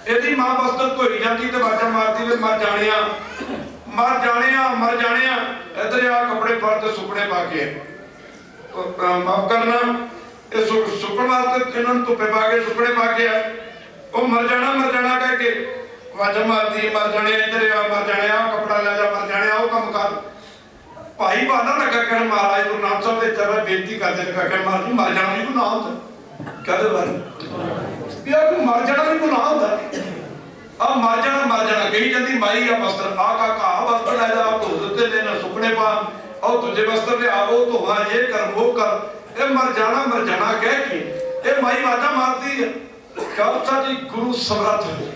ਇਹਦੀ ਮਾਂ ਵਸਤਰ ਧੋਈ ਜਾਂਦੀ ਤੇ ਆਵਾਜ਼ਾਂ ਮਾਰਦੀ ਵੀ ਮਰ ਜਾਣਿਆ, ਮਰ ਜਾਣਿਆ, ਮਰ ਜਾਣਿਆ। ਇੱਧਰ ਆ ਕੱਪੜੇ ਫੜ ਤੇ ਸੁੱਕਣੇ ਪਾ ਕੇ, ਮਾਫ ਕਰਨਾ ਇਹ ਸੁੱਕਣ ਵਾਸਤੇ ਇਹਨਾਂ ਨੂੰ ਧੁੱਪੇ ਪਾ ਕੇ ਸੁੱਕਣੇ ਪਾ ਕੇ ਆ। ਉਹ ਮਰ ਜਾਣਾ ਕਹਿ ਕੇ ਆਵਾਜ਼ਾਂ ਮਾਰਦੀ, ਮਰ ਜਾਣਿਆ, ਇੱਧਰ ਆ, ਮਰ ਜਾਣਿਆ, ਕੱਪੜਾ ਲੈ ਜਾ, ਮਰ ਜਾਣਿਆ, ਉਹ ਕੰਮ ਕਰ। ਭਾਈ ਬਾਲਾ ਲੱਗਾ ਕਹਿਣ ਮਹਾਰਾਜ ਗੁਰੂ ਨਾਨਕ ਸਾਹਿਬ ਦੇ ਚਰਨ ਬੇਨਤੀ ਕਰਦੇ ਲੱਗਾ ਕਹਿਣ ਮਹਾਰਾਜ ਮਰ ਜਾਣਾ ਵੀ ਗੁਨਾਹ ਹੁੰਦਾ। ਕਹਦੇ ਬਾਰੇ ਯਾਰ ਕੋਈ ਮਰ ਜਾਣਾ ਵੀ ਗੁਨਾਹ ਹੁੰਦਾ। ਆ ਮਰ ਜਾਣਾ ਕਹੀ ਜਾਂਦੀ ਮਾਈ ਆ ਵਸਤਰ ਆ ਕਾਕਾ ਵਸਤਰ ਲੈ ਜਾ, ਧੋ ਦਿੱਤੇ ਨੇ ਨਾ ਸੁੱਕਣੇ ਪਾ, ਉਹ ਦੂਜੇ ਵਸਤਰ ਲਿਆ, ਉਹ ਧੋਵਾ, ਇਹ ਕਰ ਉਹ ਕਰ। ਇਹ ਮਰ ਜਾਣਾ ਕਹਿ ਕੇ ਇਹ ਮਾਈ ਵਾਜਾ ਮਾਰਦੀ ਹੈ। ਖਾਲਸਾ ਜੀ ਗੁਰੂ ਸਮਰੱਥ ਹੈ,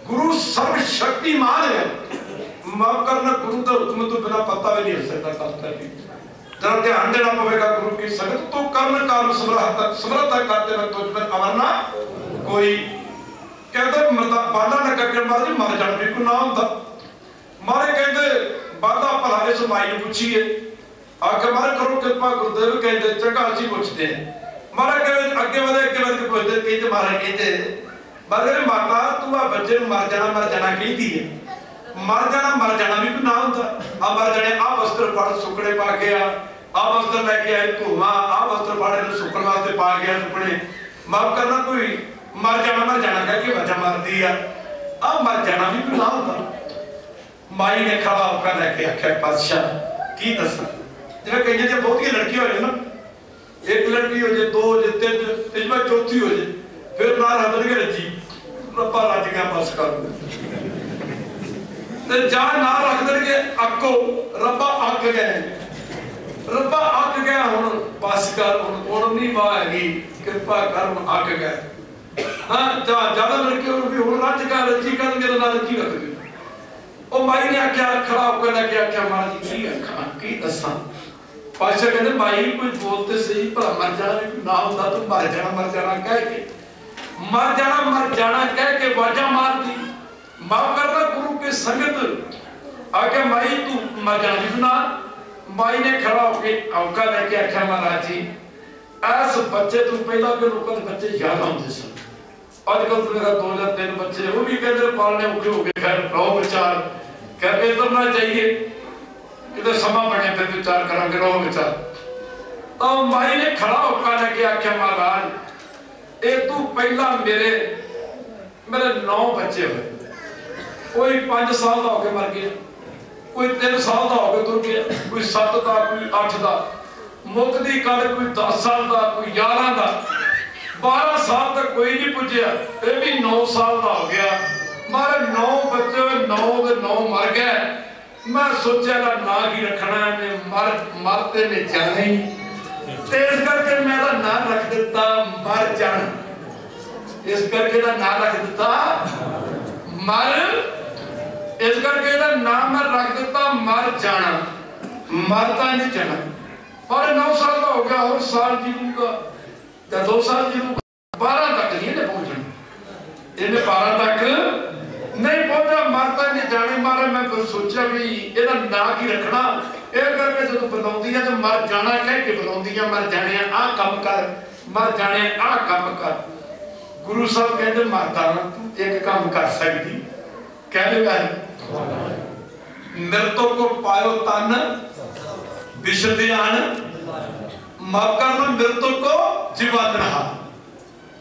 ਗੁਰੂ ਸਰਵ ਸ਼ਕਤੀਮਾਨ ਹੈ। ਮਾਫ ਕਰਨਾ ਗੁਰੂ ਦਾ ਹੁਕਮ ਤੋਂ ਬਿਨਾਂ ਪਤਾ ਵੀ ਨਹੀਂ ਹੋ ਸਕਦਾ। ਖਾਲਸਾ ਜੀ जरा ध्यान देना पड़ेगा गुरु की संगत तो कर्म काम समर्था करते वक्त तुझ में अमरना कोई कहते मरदा बाला लगा के मारे मर जाना भी कोई ना होता। मारे कहते बाला भला इस माई ने पूछिए आके मारे करो कृपा गुरुदेव कहते चंगा अच्छी पूछते हैं। मारे कहते अगे वधे पूछते कहते मारे कहते मारे माता तू आ बच्चे मर जाना कहती है। मर जाना भी ना होता। आ मर जाने आ वस्त्र पड़ सुकने पा के आ वस्त्र लेके आए धुआं आ वस्त्र पड़े सुकन वास्ते पा गया सुकने। माफ करना कोई मर जाना कह के वजह मारती आ मर जाना भी ना होता। माई ने खड़ा होकर लेके आख्या पातशाह की दसा जिवें कई जे बहुत लड़की हो जाए ना, एक लड़की हो जाए, 2 हो जाए, 3 इस बार चौथी हो जाए, फिर ना रब के रजी रब्बा रज गया बस कर जा ना रख देंगे अको रब्बा अक गए, रब्बा अक गया हुण बस कर हुण नहीं वाह हैगी कृपा कर अक गए। हाँ जा ज्यादा लड़के भी हुण रज कर रजी कर मेरे नाल रजी रख गए। ओ माई ने आख्या खड़ा होकर लेके आख्या महाराज जी की आखा की दसा। पाशा कहते माई कोई बोलते सही भला मर जाना ना होता तो मर जाना कह के मर जाना कह के वाजा मार दी। माफ करना गुरु के संगत आके माई तू मर जानी ना। माई ने खड़ा होके औका लेके आख्या महाराज जी ऐस बच्चे तू पहला के लोगों के बच्चे याद आते सन। आजकल तो मेरा 2 या 3 बच्चे वो भी कहते पालने औखे हो गए। खैर रहो विचार फिर इधर ना जाइए किते समा बने फिर विचार करांगे रहो विचार। तो माई ने खड़ा होकर लगे आख्या महाराज ये तू पहला मेरे 9 बच्चे हुए, कोई 5 साल का होके मर गया, कोई 3 साल का होके तुर गया, कोई 7 का, कोई 8 का, मुकदी कल कोई 10 साल का, कोई 11 का, 12 साल तक कोई नहीं पुजया, ये भी 9 साल का हो गया। मारे 9 बच्चे 9 के 9 मर गए। मैं सोचा ना ही रखना है, मरते ने जाने ही, इस करके मैं नाम रख दिता मर जान। इस करके नाम रख दिता मर, इस करके नाम मैं रख दिता मर जाना, मरता नहीं जाना। और 9 साल का हो गया, और साल जीऊंगा या 2 साल जीऊंगा, 12 तक नहीं इन्हें पहुंचना, इन्हें 12 तक नहीं पहुंचा, मरता नहीं जाने। मारे मैं फिर सोचा भी ਇਹਦਾ ਨਾਂ ਕੀ ਰੱਖਣਾ। ਇਹ ਕਰਕੇ ਜਦੋਂ ਬੁਲਾਉਂਦੀ ਆ ਤੇ ਮਰ ਜਾਣਾ ਕਹਿ ਕੇ ਬੁਲਾਉਂਦੀ ਆ, ਮਰ ਜਾਣੇ ਆ ਕੰਮ ਕਰ, ਮਰ ਜਾਣੇ ਆ ਕੰਮ ਕਰ। ਗੁਰੂ ਸਾਹਿਬ ਕਹਿੰਦੇ ਮਾਤਾ ਤੂੰ ਇੱਕ ਕੰਮ ਕਰ ਸਕਦੀ, ਕਹਿੰਦੇ ਮੈਂ ਮਿਰਤੋ ਕੋ ਪਾਇਓ ਤਨ ਵਿਸ਼ਦਿਆਨ ਮਾਫ ਕਰਨਾ, ਮਿਰਤੋ ਕੋ ਜੀਵਾਨਹਾਰ,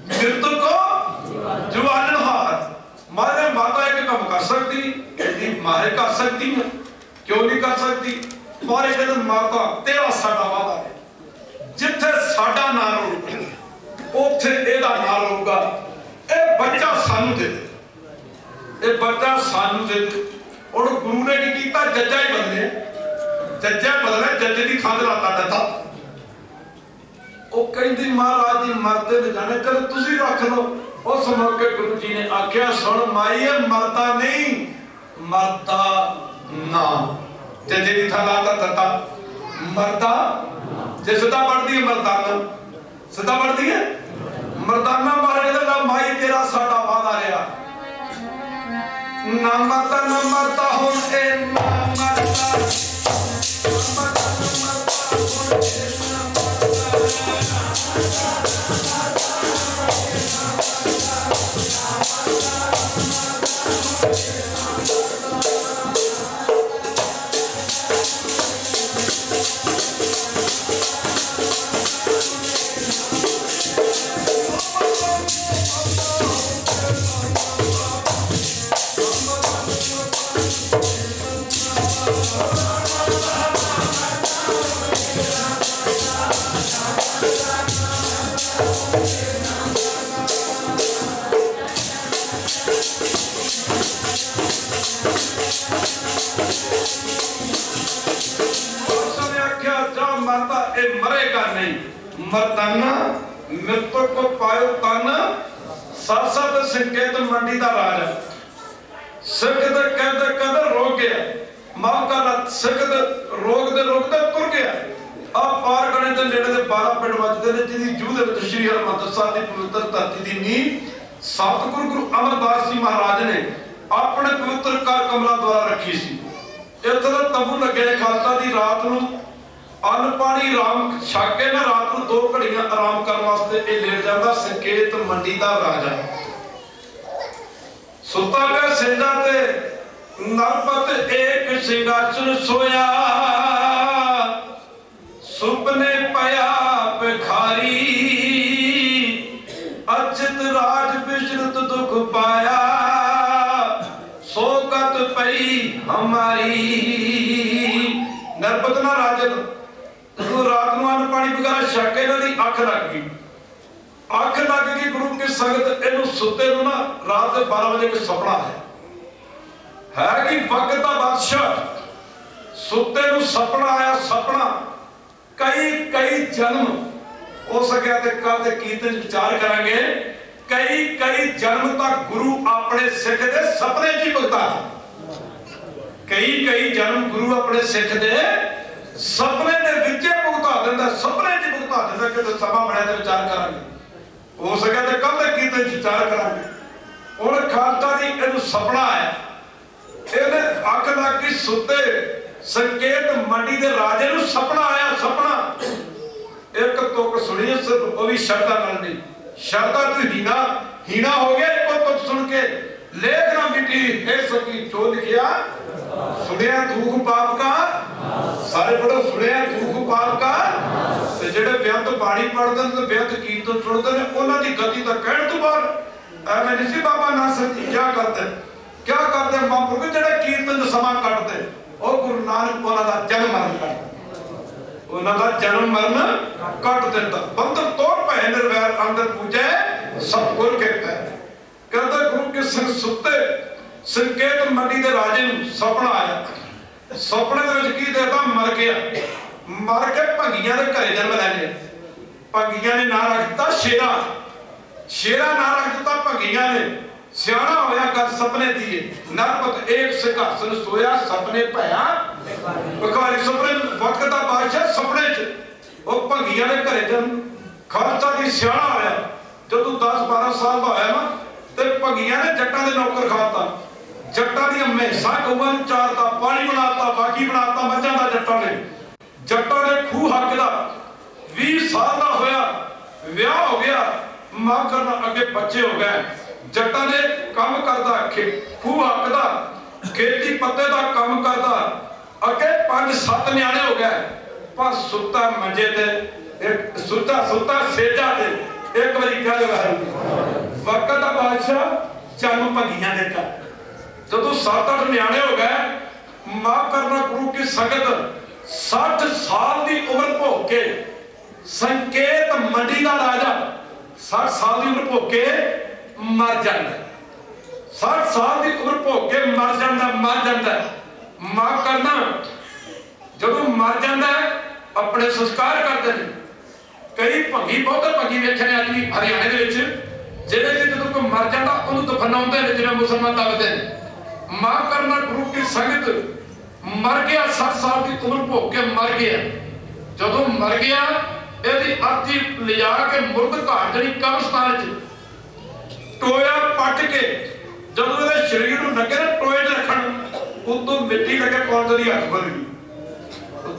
ਮਿਰਤੋ ਕੋ ਜੀਵਾਨਹਾਰ। मारे माता एक काम कर सकती, कहती मारे कर सकती है, क्यों नहीं कर सकती। मारे कहते माता तेरा साडा वादा है, जिथे साडा ना होगा उथे एदा ना होगा। ए बच्चा सानू दे दे, ए बच्चा सानू दे दे। और गुरु ने की कीता, जज्जा ही बदले, जज्जा बदले, जज्जे दी खाद राता दता। ओ कहती महाराज जी मरते ने जाने, चलो तुसी रख लो। उस मौके गुरु जी ने आख्या सुन माई मरता नहीं, मरता ना, जजे दी थाला दा दता मरता। जे सदा बढ़दी है मरदाना, सदा बढ़दी है मरदाना। मारे दा माई तेरा साडा वादा रहा, ना मरता ना मरता हुन ए ना मरता, मरता ना मरता हुन ए ना मरदाना मृतक को पायो तन साथ संकेत मंडी का राजा। सिख कहते कहते रोक गया, मां का सिख रोक दे तुर गया। आ पार गणे दे नेड़े दे 12 पिंड वजदे ने, जिहदी जूह दे विच श्री हरमंदर साहिब दी पवित्र धरती दी नींह सतगुरु गुरु अमरदास जी महाराज ने अपने पवित्र कर कमला द्वारा रखी सी। इत्थे दा तंबू लगे खालसा दी रात नूं अन्न पानी राम छक के ना रात को 2 घड़ियां आराम करने वास्ते ये लेट जाता संकेत मंडी का राजा। सुता पे सिंधा ते नरपत एक सिंहासन सोया, सुपने पया भिखारी, अचित राज विश्रुत दुख पाया, सोकत पई हमारी। नरपत ना राजन रात को अन्न पानी वगैरह छक इन्हों अख लग गई, अख लग गई गुरु की संगत। इन्हों सुते ना रात के 12 बजे एक सपना है कि वक्त का बादशाह सुते सपना आया। सपना कई कई जन्म हो सके तो कल के कीर्तन विचार करांगे। कई कई जन्म तक गुरु अपने सिख दे सपने च भुगता, कई कई जन्म गुरु अपने सिख दे सपने दे विच भुगता देंदा, सपने च भुगता देंदा। कि सभा बने तो विचार करांगे, हो सके तो कल के कीर्तन विचार करांगे। हुण खालसा जी इहनूं सपना आया, इहने अख लग के सुते संकेत मंडी दे राजे नूं सपना आया। सपना एक तुक सुनी, वो भी शरदा नाल नहीं। शरदा तू हीना हीना हो गया, एक तुक सुन के लेख ना मिटी है सकी जो लिखिया सुनिया दुख पाप का, सारे पढ़ो सुनिया दुख पाप का। ते जेड़े बेअंत बाणी पढ़दे ने ते बेअंत कीर्तन सुनदे ने उन्हां दी गति तां कहण तों बाद एवें नहीं सी बाबा नानक जी क्या करदे महापुरख जेड़े कीर्तन समा कटदे ओ गुरु नानक उन्हां दा जन्म मरण कटदे, उन्हां दा जन्म मरण कट दिंदा। बंदर तोड़ भय निर्वैर अंदर पूजे सतगुर के पैर। कहंदा गुरु के संग सुते संकेत मंडी दे राजे नूं सुपना आया। सुपने दे विच की देखदा मर गया, मर के भंगियां दे घरे जन्म लै लिया। भंगियां ने नाम रख दिता शेरा, शेरा नाम रख दिता भंगियां ने। सियाणा होया गल सपने दी नरपत एक सिंहासन सोया सपने भया भिखारी। सपने वक्त दा बादशाह सपने च ओ भंगियां दे घरे जन्म। खालसा दी सियाणा होया जदों 10-12 साल दा होया ना ते भंगियां ने जट्टां दे नौकर खाता। जट्टां दी मैसां गऊआं नूं चारता, पानी बनाता, बाकी बनाता मੱਝਾਂ दा जट्टां ने। जट्टां दे खूह हक दा 20 साल दा होया, विआह हो गया, मां करना अगे बच्चे हो गए। जट्टां दे काम करदा खूह हक दा खेती पत्ते दा काम करदा अगे 5-7 न्याणे हो गए। पर सुता मंजे ते एक सुता सेजा ते एक बारी कह दो वक्त दा बादशाह जन्म भंगियां दे घर। जदों 7-8 न्याणे हो गए, मां करना गुरु की संगत 60 साल की उम्र भोग के संकेत मंडी का राजा 60 साल की उम्र भोग के मर जाता। 60 साल की उम्र भोग के मर जाता। मां करना जदों मर जाता है अपने संस्कार करते हैं। कई भंगी बहुत भंगी वेखे ने अज भी हरियाणे के जिहड़े कि जदों कोई मर जाता उन्होंने दफनाउंदे ने जिवें मुसलमान दबदे ने। मां करना गुरु की संगत मर गया, 60 साल की उम्र भोग के मर गया। जदों मर गया ਇਹਦੀ अर्थी लिजा के मुर्द घाट जी कब्रिस्तान टोया पट के जदों ਇਹਦੇ शरीर ਨੂੰ लगे ना टोए च रखण उतों मिट्टी लगे कौन दी अख खुल गई।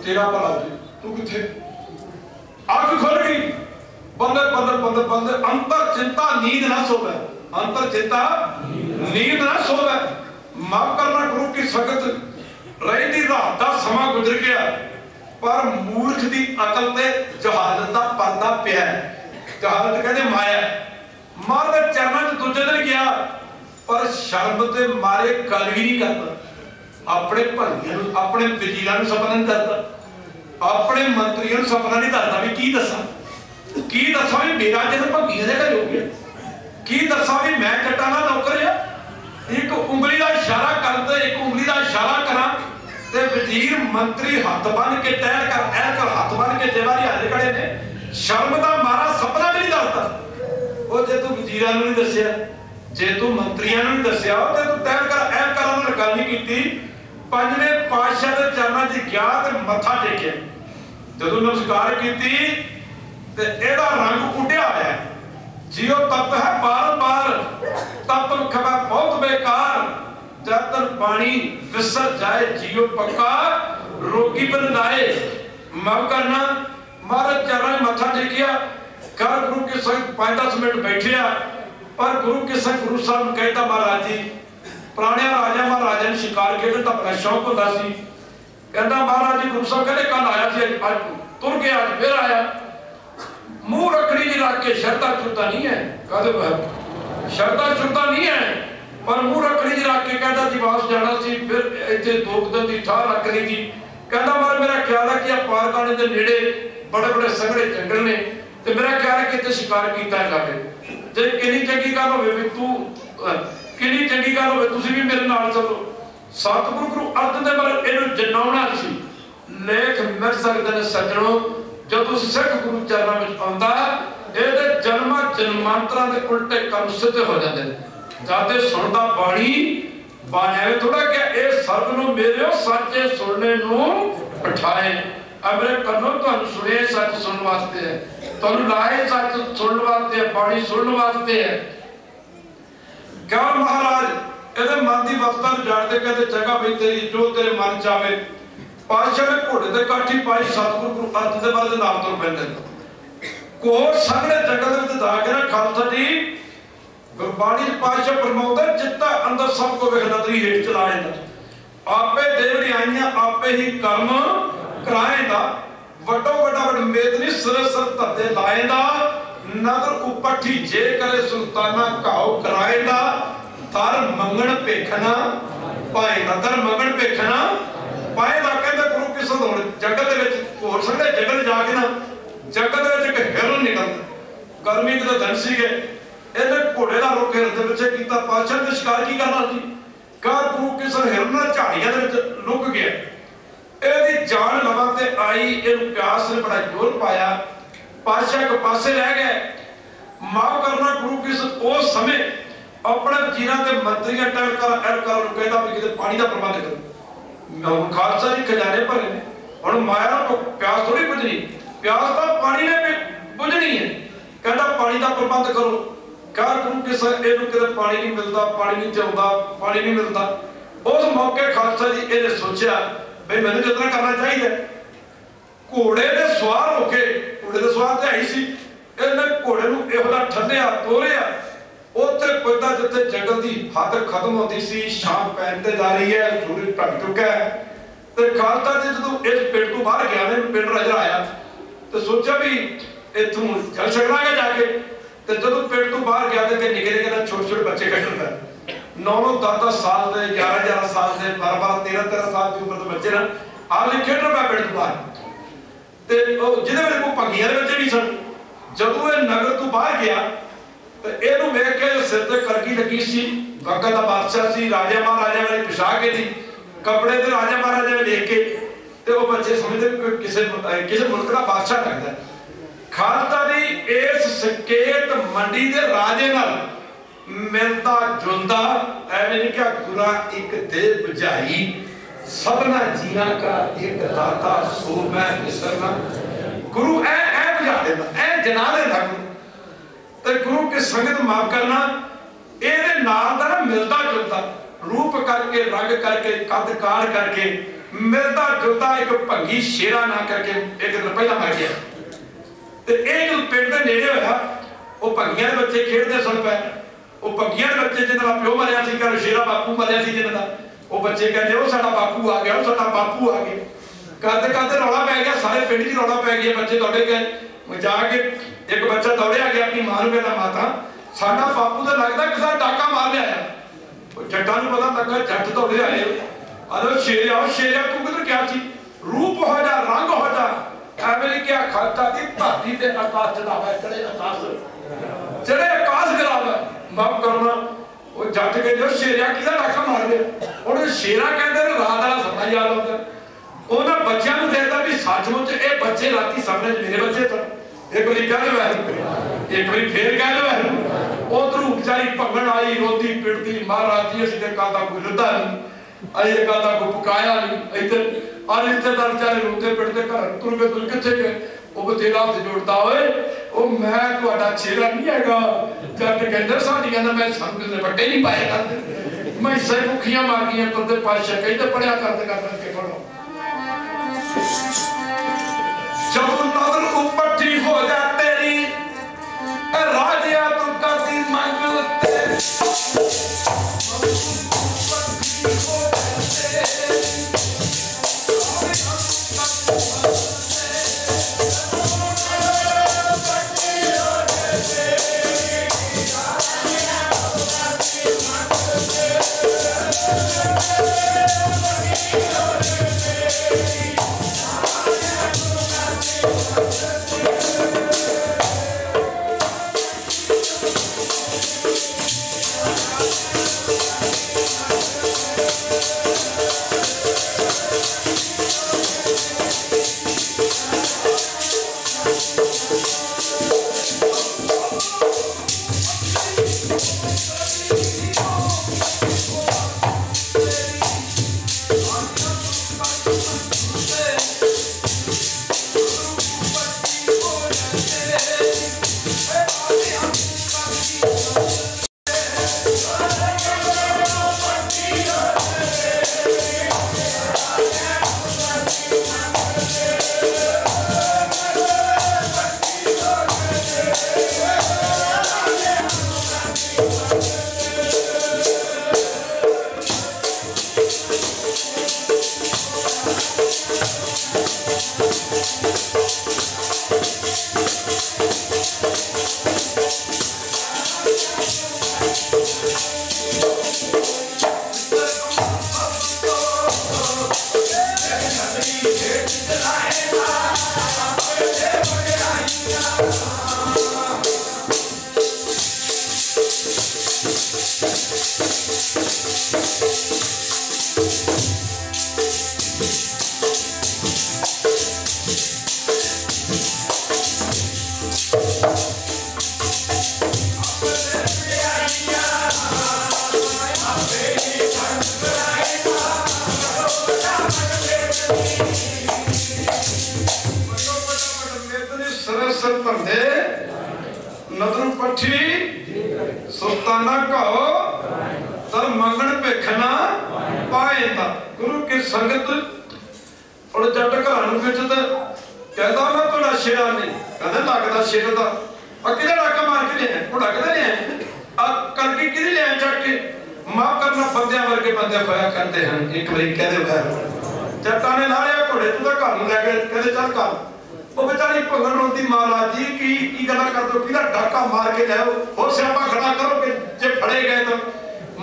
तेरा भला तू किथे अख खुल गई। बंदे बंदे बंदे बंदे अंतर चिंता नींद ना सोवे, अंतर चिंता नींद ना सोवे। माफ करना गुरु की संगत रही दी रात का समा गुजर गया पर मूर्ख दी अकल ते जहालत दा पर्दा पिया। जहालत कहते माया। मां दे चरणों च दूजे दिन गया पर शर्म ते मारे गल भी नहीं करता। अपने भंगियां नूं अपने वजीरां नूं सपना नहीं दसदा, अपने मंत्रियों नूं सपना नहीं दसदा भी की दसा भी मेरा जन्म भंगियां दे घर हो गया, की दसा भी मैं जट्टां दा नौकर आ। एक उंगली का इशारा करते एक उंगली का इशारा करा ते वजीर मंत्री हाथ बन के टहल कर ऐकर हाथ बन के जेवारी हारे खड़े ने। शर्म का मारा सपना भी नहीं दसदा। वो जे तू वजीरां नूं नहीं दस्सिया, जे तू मंत्रियों नूं नहीं दस्सिया ते तू टहल कर ऐकर नाल गल नहीं कीती। पंजवें पातशाह दे चरणां 'च गया ते मत्था टेकिया। जदों नमस्कार कीती ते एदा रंग उड्डिया होया। जियो तप है बार-बार तप खबा बहुत बेकार। जतन पानी विसर जाए जियो पक्का रोगी बन लाए। माफ करना महाराज चरण मत्था टेकिया कर गुरु के संग 5-10 मिनट बैठे पर गुरु के संग गुरु साहब कहता महाराज जी पुराने राजा महाराजा ने शिकार खेलने का बड़ा शौक होता सी। कहता महाराज जी गुरु साहब कहते कल आया सी आज तुर गया आज फिर आया। मुंह रखड़ी जी रख के शरता चुरता नहीं है कहते शरता चुरता नहीं है पर मुंह रखड़ी जी रख के कहता जी वापस जाना सी फिर इतने 2 दिन की ठा रख ली जी। कहता मगर मेरा ख्याल है कि पारकाने के नेड़े बड़े बड़े संघने जंगल ने तो मेरा ख्याल है कि इतने शिकार किया जाए। जे किन्नी चंगी गल होवे तू किन्नी चंगी गल होवे तुसीं भी मेरे नाल चलो। सतगुरु गुरु अर्जन देव महाराज इहनूं जनाउणा सी लेख मिल सकदे ने सज्जणों। जदों सिख गुरु चरणों में आउंदा इहदे जन्मां जन्मांतरां दे उल्टे कर्म सिद्ध हो जांदे ने। जाते सुनदा बाणी बाणे थोड़ा क्या ए सर्व नु मेरे सच्चे सुनने नु बिठाए। अबरे कन्नो तुहानू सुने सच सुनने वास्ते है, तुहानू लाए सच सुनने वास्ते है, बाणी सुनने वास्ते है। क्या महाराज ਇਹਦੇ ਮਨ ਦੀ ਵਸਤਾਂ ਨੂੰ ਜਾਣਦੇ ਕਹਿੰਦੇ ਜਗਾ ਵੀ ਤੇਰੀ ਜੋ ਤੇਰੇ ਮਨ ਚ ਆਵੇ। ਪਾਤਸ਼ਾਹ ਨੇ ਘੋੜੇ ਤੇ ਕਾਠੀ ਪਾਈ ਸਤਿਗੁਰੂ ਗੁਰੂ ਅਰਜਨ ਦੇਵ ਮਹਾਰਾਜ ਦੇ ਨਾਮ ਤੋਂ ਪੈਂਦੇ ਕੋਟ ਸਾਹਮਣੇ ਜਗਤ ਦੇ ਵਿੱਚ ਜਾ ਕੇ ਨਾ ਖਾਲਸਾ ਜੀ ਗੁਰਬਾਣੀ ਪਾਤਸ਼ਾਹ ਫਰਮਾਉਂਦਾ ਚਿੱਤਾ ਅੰਦਰ ਸਭ ਕੋ ਵੇਖਦਾ ਤੇਰੀ ਹੇਠ ਚਲਾ ਜਾਂਦਾ। आपे देवड़ी आईया आपे ही कर्म कराएगा वड्डो वड्डा वड मेद नहीं सिर सिर धरते लाएगा नगर उपठी जे करे सुल्ताना घाव कराएगा दर मंगण भेखना पाएगा दर मंगण भेखना पाएगा कहते गुरु किसन होर जगत दे विच होर संगे जगत जाके ना जगत दे विच एक हिरन निकलदा गर्मी दे दिन सीगे ਇਹਨੇ ਘੋੜੇ ਦਾ ਰੁੱਖ ਹਿਰਨ ਦੇ ਪਿੱਛੇ ਕੀਤਾ ਪਾਤਸ਼ਾਹ ਨੇ ਸ਼ਿਕਾਰ ਕੀ ਕਰਨਾ ਸੀ ਕਾਰ ਗੁਰੂ ਕਿਸਨ ਹਿਰਨ ਝਾੜੀਆਂ ਦੇ ਵਿੱਚ ਲੁਕ ਗਿਆ ਇਹਦੀ ਜਾਨ ਲਵਾਂ ਤੇ ਆਈ ਇਹਨੂੰ ਪਿਆਸ ਨੇ ਬੜਾ ਜ਼ੋਰ ਪਾਇਆ ਪਾਤਸ਼ਾਹ ਇੱਕ ਪਾਸੇ ਰਹਿ ਗਏ ਮਾਫ ਕਰਨਾ ਗੁਰੂ ਕਿਸਨ ਉਸ ਸਮੇਂ ਆਪਣੇ ਵਜ਼ੀਰਾਂ ਤੇ ਮੰਤਰੀਆਂ ਟੈਲ ਕਰ ਨੂੰ ਕਹਿੰਦਾ ਵੀ ਕਿਤੇ ਪਾਣੀ ਦਾ ਪ੍ਰਬੰਧ ਕਰੋ ਹੁਣ ਖਾਲਸਾ ਜੀ ਖਜ਼ਾਨੇ ਭਰੇ ਨੇ ਹੁਣ ਮਾਇਆ ਨੂੰ ਪਿਆਸ ਥੋੜੀ ਬੁਝਣੀ ਪਿਆਸ ਤਾਂ ਪਾਣੀ ਨੇ ਬੁਝਣੀ ਹੈ ਕਹਿੰਦਾ ਪਾਣੀ ਦਾ ਪ੍ਰਬੰਧ ਕਰੋ ਕਾਰ ਗੁਰੂ ਕਿਸੇ ਇਹਨੂੰ ਕਿਤੇ ਪਾਣੀ ਨਹੀਂ ਮਿਲਦਾ ਪਾਣੀ ਨਹੀਂ ਚਾਹੁੰਦਾ ਪਾਣੀ ਨਹੀਂ ਮਿਲਦਾ ਉਸ ਮੌਕੇ ਖਾਲਸਾ ਜੀ ਇਹਨੇ ਸੋਚਿਆ ਬਈ ਮੈਨੂੰ ਜਿਤਨਾ ਕਰਨਾ ਚਾਹੀਦਾ ਘੋੜੇ ਦੇ ਸਵਾਰ ਹੋ ਕੇ ਘੋੜੇ ਦੇ ਸਵਾਰ ਤੇ ਆਈ ਸੀ ਇਹਨੇ ਘੋੜੇ ਨੂੰ ਇਹੋ ਜਿਹਾ ਠੰਡਿਆ ਤੋਰਿਆ ਉੱਥੇ ਪੁੱਜਦਾ ਜਿੱਥੇ ਜੰਗਲ ਦੀ ਹੱਦ ਖਤਮ ਹੁੰਦੀ ਸੀ ਸ਼ਾਮ ਪੈਣ ਤੇ ਜਾ ਰਹੀ ਹੈ ਸੂਰਜ ਢੱਕ ਚੁੱਕਾ ਹੈ ਤੇ ਖਾਲਸਾ ਜੀ ਜਦੋਂ ਇਸ ਪਿੰਡ ਤੋਂ ਬਾਹਰ ਗਿਆ ਨੇ ਪਿੰਡ ਨਜ਼ਰ ਆਇਆ ਤੇ ਸੋਚਿਆ ਵੀ ਇੱਥੋਂ ਚੱਲ ਛੱਡਾਂਗੇ ਜਾ ਕੇ ਤੇ ਜਦੋਂ ਪਿੰਡ ਤੋਂ ਬਾਹਰ ਗਿਆ ਤੇ ਨਿੱਕੇ ਨਿੱਕੇ ਨਾਲ ਛੋਟੇ ਛੋਟੇ ਬੱਚੇ ਖੇਡਦੇ 9-10 ਸਾਲ ਦੇ 11 ਸਾਲ ਦੇ 12 13 ਸਾਲ ਦੀ ਉਮਰ ਦੇ ਬੱਚੇ ਨਾਲ ਆਲੇ ਖੇਡਣ ਮੈਂ ਪਿੰਡ ਤੋਂ ਬਾਹਰ ਤੇ ਉਹ ਜਿਹਦੇ ਵਿੱਚ ਕੋ ਭੰਗੀਆਂ ਦੇ ਬੱਚੇ ਵੀ ਸਨ ਜਦੋਂ ਇਹ ਨਗਰ ਤੋਂ ਬਾਹਰ ਗਿਆ ਤੇ ਇਹਨੂੰ ਵੇਖ ਕੇ ਸਿਰ ਤੇ ਕਰਕੀ ਲੱਗੀ ਸੀ ਵਕਤ ਦਾ ਬਾਦਸ਼ਾਹ ਸੀ ਰਾਜਾ ਮਹਾਰਾਜਾ ਵਾਲੀ ਪੋਸ਼ਾਕ ਇਹਦੀ ਕੱਪੜੇ ਤੇ ਰਾਜਾ ਮਹਾਰਾਜਾ ਨੇ ਦੇਖ ਕੇ ਤੇ ਉਹ ਬੱਚੇ ਸਮਝਦੇ ਕਿਸੇ ਮੁਲਕ ਦਾ ਬਾਦਸ਼ਾਹ ਲੱਗਦਾ ਖਾਲਸਾ ਦੀ ਇਸ ਸੰਕੇਤ ਮੰਡੀ ਦੇ ਰਾਜੇ ਨਾਲ ਮਿਲਦਾ ਜੁਲਦਾ ਐਵੇਂ ਨਹੀਂ ਕਿ ਗੁਰਾ ਇੱਕ ਦੇ ਬੁਝਾਈ ਸਭਨਾ ਜੀਆਂ ਦਾ ਇੱਕ ਦਾਤਾ ਸੋ ਮੈਂ ਵਿਸਰਨਾ ਗੁਰੂ ਐ ਬੁਝਾ ਦੇਦਾ ਐ ਜਨਾ ਦੇਦਾ ਤੇ ਗੁਰੂ ਕੇ ਸੰਗਤ ਮਾਫ ਕਰਨਾ ਇਹਦੇ ਨਾਲ ਦਾ ਨਾ ਮਿਲਦਾ ਜੁਲਦਾ ਰੂਪ ਕਰਕੇ ਰੰਗ ਕਰਕੇ ਕੱਦ ਕਾਰ ਕਰਕੇ ਮਿਲਦਾ ਜੁਲਦਾ ਇੱਕ ਭੰਗੀ ਸ਼ੇਰਾ ਨਾ ਕਰਕੇ ਇੱਕ ਦਿਨ ਪਹਿਲਾਂ ਮਰ ਗਿਆ ਤੇ ਇਹ ਜੋ ਪਿੰਡ ਦੇ ਨੇੜੇ ਹੋਇਆ ਉਹ ਭੰਗੀਆਂ ਦੇ ਬੱਚੇ ਖੇਡਦੇ ਸਨ ਪੈ ਉਹ ਭੰਗੀਆਂ ਦੇ ਬੱਚੇ ਜਿਹਨਾਂ ਦਾ ਪਿਓ ਮਰਿਆ ਸੀ ਕਰ ਸ਼ੇਰਾ ਬਾਪੂ ਮਰਿਆ ਸੀ ਜਿਹਨਾਂ ਦਾ ਉਹ ਬੱਚੇ ਕਹਿੰਦੇ ਉਹ ਸਾਡਾ ਬਾਪੂ ਆ ਗਿਆ ਉਹ ਸਾਡਾ ਬਾਪੂ ਆ ਗਿਆ ਕਰਦੇ ਕਰਦੇ ਰੌਲਾ ਪੈ ਗਿਆ ਸਾਰੇ ਪਿੰਡ 'ਚ ਰੌਲਾ ਪੈ ਗਿਆ ਬੱਚੇ ਦੌੜੇ ਗਏ ਜਾ ਕੇ ਇੱਕ ਬੱਚਾ ਦੌੜਿਆ ਗਿਆ ਆਪਣੀ ਮਾਂ ਨੂੰ ਕਹਿੰਦਾ ਮਾਤਾ ਸਾਡਾ ਬਾਪੂ ਤਾਂ ਲੱਗਦਾ ਕਿਸੇ ਦਾ ਡਾਕਾ ਮਾਰ ਲਿਆ ਉਹ ਜੱਟਾਂ ਨੂੰ ਪਤਾ ਲੱਗਾ ਜੱਟ ਦੌੜੇ ਆਏ ਅਰੇ ਸ਼ੇਰਿਆ ਤੂੰ ਕਿਧਰ ਗਿਆ ਸੀ ਰੂਪ ਹੋ ਜਾ ਰੰਗ ਹੋ ਜਾ ਐਵੇਂ ਕਿਹਾ ਖਾਲਸਾ ਦੀ ਧਰਤੀ ਤੇ ਆਕਾਸ਼ ਚੜਾਵਾ ਚੜੇ ਆਕਾਸ਼ ਕਰਾਵਾ ਮਾਫ ਕਰਨਾ ਉਹ ਜੱਟ ਕਹਿੰਦੇ ਸ਼ੇਰਿਆ ਕਿਹਦਾ ਡਾਕਾ ਮਾਰ ਲਿਆ ਉਹਨੇ ਸ਼ੇਰਾ ਕਹਿੰਦੇ ਨੇ ਰਾਤ ਵਾਲਾ ਸਪਨਾ ਯਾਦ ਆਉਂਦਾ ਉਹਨਾਂ ਬੱਚਿਆਂ ਨੂੰ ਦੇਖਦਾ ਵੀ ਸੱਚਮੁੱਚ ਇਹ ਬੱਚੇ ਰਾਤੀ ਸਾਹਮਣੇ ਮੇਰੇ ਬੱਚੇ ਸਨ ਇੱਕ ਵਾਰੀ ਕਹਿ ਲਓ ਇੱਕ ਵਾਰੀ ਫੇਰ ਕਹਿ ਲਓ ਉਧਰੋਂ ਵਿਚਾਰੀ ਭੰਗਣ ਆਈ ਰੋਦੀ ਪਿੜਦੀ ਮਹਾਰਾਜ ਜੀ ਅਸੀਂ ਤੇ ਕਾਦਾ ਕੋਈ ਲੱਦਾ ਨਹੀਂ ਅਜੇ ਕਾਦਾ ਕੋਈ ਪਕਾਇਆ ਨਹੀਂ ਇੱਧਰ ਆਹ ਰਿਸ਼ਤੇਦਾਰ ਵਿਚਾਰੇ ਰੋਦੇ ਪਿੜਦੇ ਘਰ ਤੁਰ ਕੇ ਤੁਰ ਕਿੱਥੇ ਗਏ ਉਹ ਤੇਰਾ ਹੱਥ ਜੋੜਦਾ ਓਏ ਉਹ ਮੈਂ ਤੁਹਾਡਾ ਛੇਰਾ ਨਹੀਂ ਹੈਗਾ ਜੱਟ ਕਹਿੰਦਾ ਸਾਡੀਆਂ ਦਾ ਮੈਂ ਸੰਗਤ ਦੇ ਵੱਡੇ ਨਹੀਂ ਪਾਏ ਕਰਦੇ ਮੈਂ ਸੇ ਮੁਖੀਆਂ ਮਾਰ ਗਈਆਂ ਤੁਰਦੇ ਪਾਸ਼ਾ ਕਹਿੰਦੇ ਪੜਿਆ ਕਰਦੇ ਕੇ ਪੜੋ जब नजर उपठी हो जा तेरी राजिया तू करती मंगते सरसर धंधे नदरू पठी सुल्ताना कहो तर मंगण भिखना पाएंदा। गुरु की संगत और जट घर विच ते कहदा मैं थोड़ा शेरा नहीं कहदा लगदा शेर दा किधर डाका मार के लिया वो डकदा नहीं है आ करके किधर लिया चढ़ के माफ करना बंदियां वर्गे बंदे होया करते हैं। एक बारी कहदे भाई जट्टां ने लाया घोड़े तू तो घर लै गए कहदे चल कर वो बेचारी भगन रोती महाराज जी की गल्ला कर दो कि डाका मार के लाओ और सियापा खड़ा करो कि जे फड़े गए तो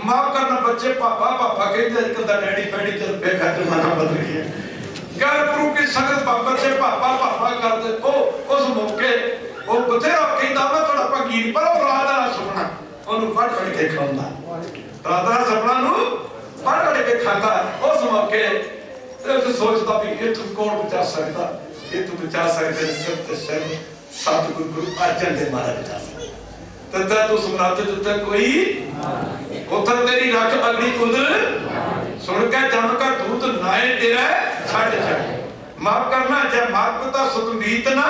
माफ करना बच्चे पापा पापा कहते आजकल दा डैडी फैडी चल बेखा जमाना बदल गया गैर गुरु की संगत बच्चे पापा पापा कर दे ओ उस मौके वो बथेरा कहता मैं थोड़ा भगीर पर वो रात दा सुपना ओनू फड़ फड़ के खांदा रात दा सपना नु फड़ फड़ के खांदा उस मौके ते सोचदा भी ये तू कौन बचा सकदा ये तू बचा सकते सत्य सर सतगुरु गुरु अर्जन देव महाराज बचा सकते तदा तू सुमरात जिते कोई उथर तेरी रख अगली खुद सुन के जम का दूत नाए तेरा छड़ छड़ माफ करना जय मात पिता सुतमीत ना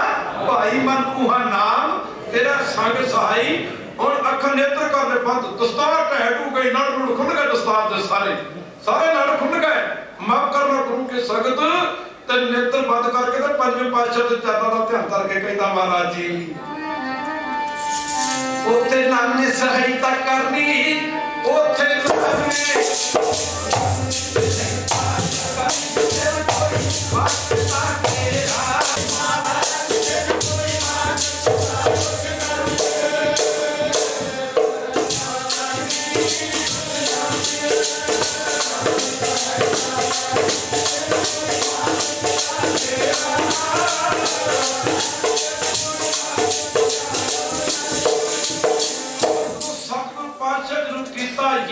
भाई मन कुहा नाम तेरा संग सहाई और अख नेत्र कर ले बंद दस्तार टहटू गई नड़ नड़ खुल गए दस्तार दे सारे नड़ खुल गए माफ करना गुरु के संगत ते नेत्र बंद करके ते पंजवें पातशाह दे चरणां दा ध्यान करके कहंदा महाराज जी ओथे नाम ने सहायता करनी ओथे नाम ने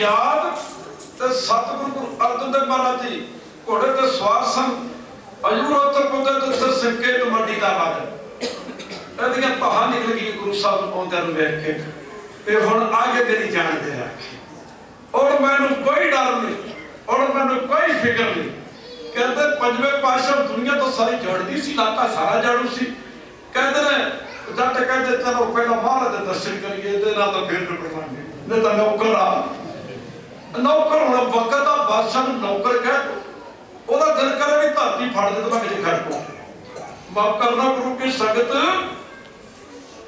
याद ते सतगुरु अर्जन देव महाराज जी घोड़े ते सवार सन अजूरोत्तर पुत्र ते संकेत मंडी दा राज एदियां पहा निकल गई गुरु साहब आउंदे नु वेख के ते हुण आगे तेरी जान दे रख और मैनू कोई डर नहीं और मैनू कोई फिक्र नहीं कहते पंजवें पातशाह दुनिया तो सारी जड़दी सी इलाका सारा जाड़ू सी कहते ने जट कहते चलो पहला महाराज दे दर्शन करिए ते ना तो फिर रुकवांगे नहीं तो नौकर आ नौकर होना वक्त का बादशाह नौकर कह ओदा दिल करे भी धरती फड़ दे तो मैं किसी घर को माफ करना गुरु की संगत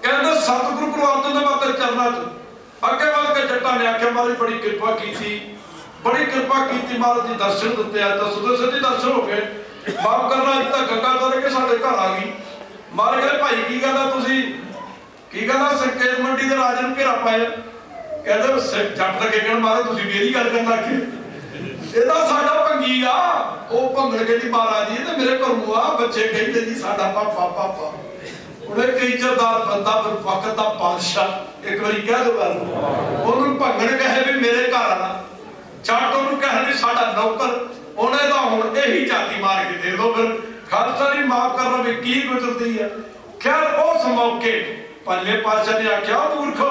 कहते सतगुरु गुरु अर्जन देव महाराज चरना च अगे वध के जट्टां ने आख्या महाराज बड़ी कृपा की थी बड़ी कृपा की महाराज जी दर्शन दिते आज तो सुधे सिद्धि दर्शन हो गए माफ करना अज तक गंगा तर के साडे घर आ गई महाराज कहते भाई की कहना तुसी की कहना संकेत मंडी दे राजे नूं घेरा पाया कहते जट लगे कहण महाराज तुसीं मेरी गल करन लग गए एदा साडा भंगी आ ओ भंगड़ कहंदी महाराज जी ते मेरे घरों आ बच्चे कहंदे जी साडा पापा पापा उन्हें कई इज्जतदार बंदा पर वक्त दा बादशाह एक बारी कह दो गल ओनू भंगड़ कहे भी मेरे घर आना जट ओनू कहे भी साडा नौकर उन्हें दा हुण यही जाति मार के दे दो फिर खालसा नहीं माफ करना भी की गुजरती है। खैर उस मौके पंजवें पातशाह ने आख्या मूर्खो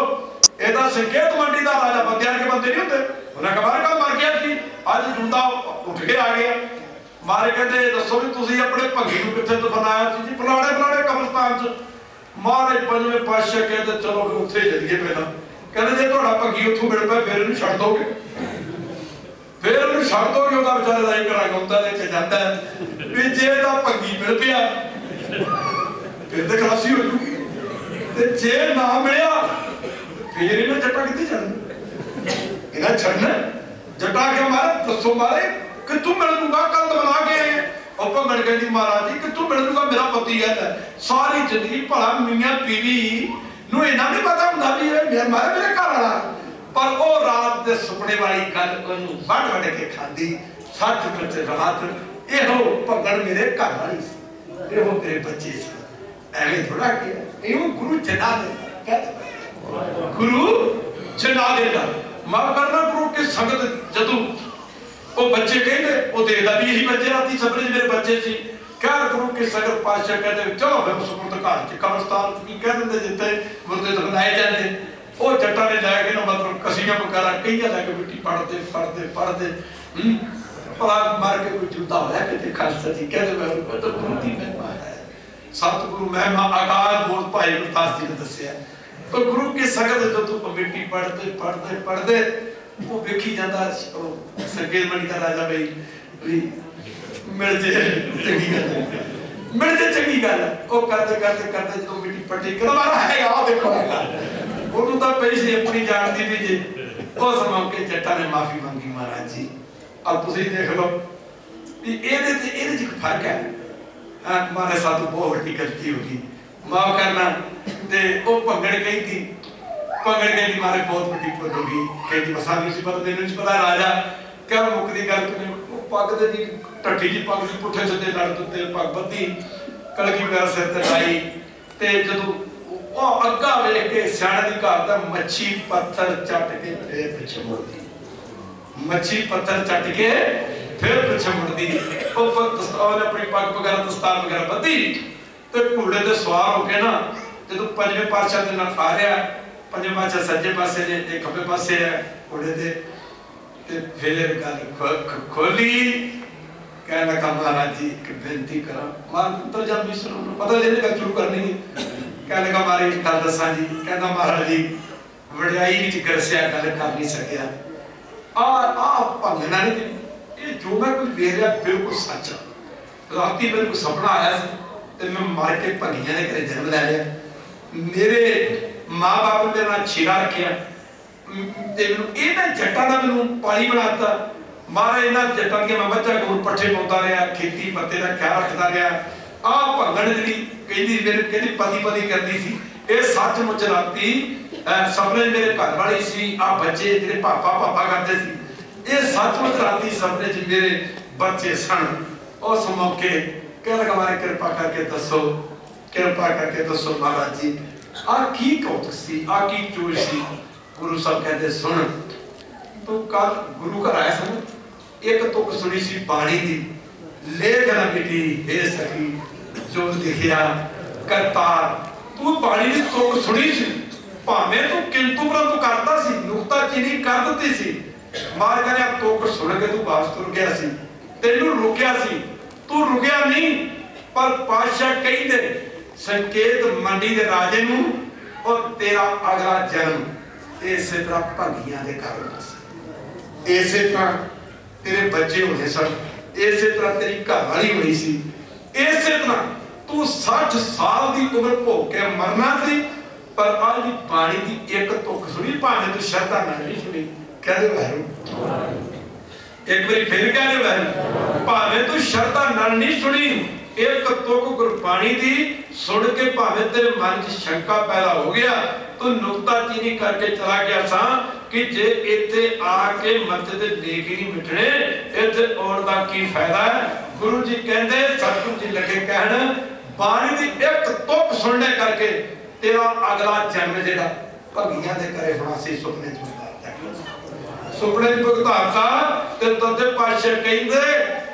एदा संकेत मंडी दा राजा बंदियां के बंदे नहीं होंदे उन्हें कबार का मर गया कि आज जुंदा उठ के आ गया मारे कहते दसो भी तुसी अपने भंगी नूं कित्थे तो बनाया सी जी फलाणे फलाणे कब्रिस्तान च महाराज पंजवें पातशाह कहते चलो फिर उत्थे चलिए पहला कहते जे तुहाडा भंगी उत्थों मिल पाए फिर इहनूं छड्ड दोगे फिर इहनूं छड्ड दोगे ओहदा बेचारे दा इह घड़ा गौंदा दे के जांदा भी जे दा भंगी मिल पिया फिर ते खलासी हो जूगी ते जे ना मिलिया फिर इन्हें जट्टा कितने चढ़ना इन्हें छड़ना जट्टा के मारे दसो मारे कि तू मिल दूंगा कल बना के और भंगड़ कहती महाराज जी कि तू मिल दूंगा मेरा पति है सारी जिंदगी भला मियां बीवी नूं इन्ना नहीं पता हुंदा भी मेरे मारे मेरे घर वाला पर वो रात दे सुपने वाली गल ओनू वड़ वड़ के खांदी सच मुच रात एहो भंगड़ मेरे घर वाली सी एहो तेरे बच्चे सी एवें थोड़ा किया एहो गुरु जना दे कहते गुरु जना देता माफ करना गुरु के संगत जदू वो बच्चे कहते वो देखदा भी यही बच्चे राती सपने मेरे बच्चे सी क्या गुरु के संगत पातशाह कहते चलो फिर सुपुर्द घर के कब्रिस्तान की कह देंगे जिते मुर्दे दफनाए जाते ਉਹ ਜੱਟਾਂ ने लैके ना मतलब कसियां वगैरह कई लैके मिट्टी पढ़ते भला मर के कोई जुदा होया कि खालसा जी कहते मैं तो गुरु की महिमा है सतगुरु महिमा अकाल बोध भाई गुरदास जी ने दसिया तो गुरु के संगत जो तू मिट्टी पढ़ते वो वेखी जाता संकेत मणि का राजा भाई मिल जे चंगी गल मिल जे चंगी गल वो करते जो मिट्टी पट्टी करवाना है आओ देखो ਉਹਨੂੰ ਤਾਂ ਪੈਸੇ ਆਪਣੀ ਜਾਣਦੀ ਵੀ ਜੇ ਉਸ ਮੌਕੇ ਜੱਟਾਂ ਨੇ ਮਾਫੀ ਮੰਗੀ ਮਹਾਰਾਜ ਜੀ अब ਤੁਸੀਂ ਦੇਖ ਲਓ ਵੀ ਇਹਦੇ ਚ ਫਰਕ ਹੈ हमारे साथ बहुत बड़ी गलती होगी माफ करना ते ओ भंगड़ गई थी भंगड़ गई थी मारे बहुत बड़ी भूल होगी कहती बसा नहीं सी पता नहीं पता राजा क्या मुक्ति गल तूने पग दे दी टट्टी जी पग सी पुठे सिद्धे लड़ दिते पग बद्धी कलगी मेरा सिर ते लाई ते जदों ओ अग्गा वेख के सियाणे दी घर दा मच्छी पत्थर चट के फिर पिछे मुड़दी मच्छी पत्थर चट के फिर पिछे मुड़दी ओ दस्तार अपनी पग वगैरह दस्तार वगैरह बद्धी ते घोड़े ते सवार होके ना जदों पंजवें पातशाह दे नाल आ रहा पंजवें पातशाह सज्जे पासे ने ते खब्बे पासे है घोड़े ते फिर गल खोली कहने लगा महाराज जी एक बेनती करा मान पुत्र जब विष्णु पता लेने का शुरू करनी है कहने लगा मारी गल दसा जी कहना महाराज जी वड्याई विच गरसिया गल कर नहीं सकिया आ भंगना नहीं ये जो मैं कुछ देख रहा बिल्कुल सच है राती मेरे को सपना आया ते मैं मार के भंगिया ने घरे जन्म ले लिया मेरे मां बाप ने मेरा छेड़ा रखिया ते मैनू इन्हां जट्टां दा मैनू पाली बनाता मारे इन्हां जट्टां के मैं बच्चा गोर पट्ठे पाउंदा रहा खेती पत्ते दा ख्याल रखदा रहा आ भंगण जी कहती मेरे कहती पति करती सी ये सचमुच राती सपने मेरे घर वाली सी आ बच्चे जेडे पापा करते सी ये सचमुच राती सपने च मेरे बच्चे सन उस मौके कह लगा मारे कृपा करके दसो महाराज जी आ की कौतक सी आ की चोर सी गुरु साहब कहते सुन तू कल गुरु घर आया सन एक तुक सुनी सी पानी दी लेख ना मिटी हे सखी जो लिखिया करतार तू पानी दी तुक सुनी सी भावें तू किंतु परंतु करता सी नुक्ता चीनी कर दित्ती सी मार कहने तुक सुन के तू वापस तुर गया सी तेनू रुकिया सी तू रुकिया नहीं पर पातशाह कहंदे संकेत मंडी दे राजे नू और तेरा अगला जन्म इसे तरह भंगियां दे घर होना सी इसे तरह तेरे बच्चे होने सन इसे तरह तेरी घरवाली होनी सी इसे तरह तू 60 साल की उम्र भोग के मरना थी पर आज की पानी की एक तुक सुनी भावे तू श्रद्धा नहीं सुनी कहदे वैरू एक बारी फिर कहदे वैरू भावे तू श्रद्धा नहीं सुनी एक तुक गुरबाणी दी सुन के भावे तेरे मन च शंका पैदा हो गया तू नुक्ताचीनी करके चला गया सा कि जे इत्थे आके मत दे नेक नहीं मिटने इत्थे आउण दा की फायदा है गुरु जी कहंदे सतगुरु जी लगे कहण बाणी दी एक तुक सुनने करके तेरा अगला जन्म जेड़ा भंगियां दे करे होना सी सुपने च सुपने च भुगताता ते तदे पातशाह कहंदे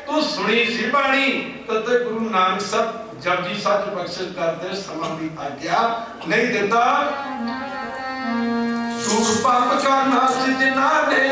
तू सुनी सी बाणी तदे गुरु नानक साहब जब जी सच बख्शिश करते समा भी आज्ञा नहीं देता सुख पाप का नाश जिना ने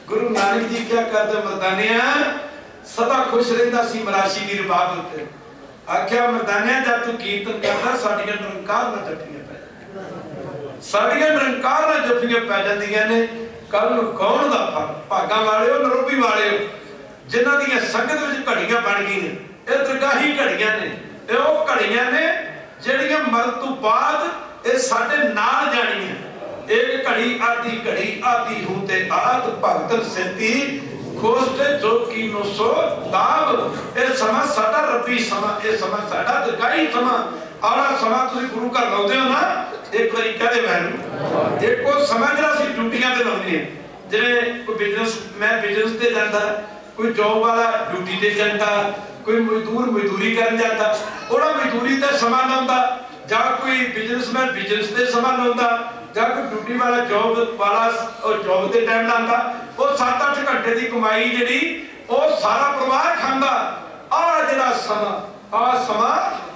गुरु नानक जी क्या करते मर्दानिया सदा खुश रहता सी मराशी की रिबाब उत्ते आख्या मर्दानिया जब तू कीर्तन करदा साडियां निरंकार ना जफियां पै साडियां निरंकार ना जफियां पै जांदियां ने कल नूं कौन दा भागा वालिओ नरोबी वालिओ जिन्हां दी संगत विच घड़ियां बन गई ने ए दरगाही घड़ियां ने ए ओ घड़ियां ने ਜਿਹੜੀਆਂ ਮਰਨ ਤੋਂ ਬਾਅਦ ਇਹ ਸਾਡੇ ਨਾਲ ਜਾਣੀਆਂ एक घड़ी आदि हूं ते आद भगत सेती खोजते जो की नो सो दाब ए समा साडा रब्बी समा ए समा साडा दरगाही समा आला समा तुसी गुरु घर लाउंदे हो ना एक बारी कहे मैनू देखो समा जरा सी ड्यूटियां ते लाउंदे जिवें कोई बिजनेस मैं बिजनेस ते जांदा कोई जॉब वाला ड्यूटी ते जांदा कोई मजदूर मजदूरी करन जांदा ओड़ा मजदूरी ते समा लाउंदा ਜਾਂ कोई बिजनेसमैन बिजनेस ते समा लाउंदा ਜਾਂ कोई ड्यूटी वाला जॉब वाला और जॉब ते टाइम लांदा ਉਹ 7-8 घंटे ਦੀ ਕਮਾਈ ਜਿਹੜੀ ਉਹ ਸਾਰਾ ਪਰਿਵਾਰ ਖਾਂਦਾ ਆ ਜਿਹੜਾ ਸਮਾਂ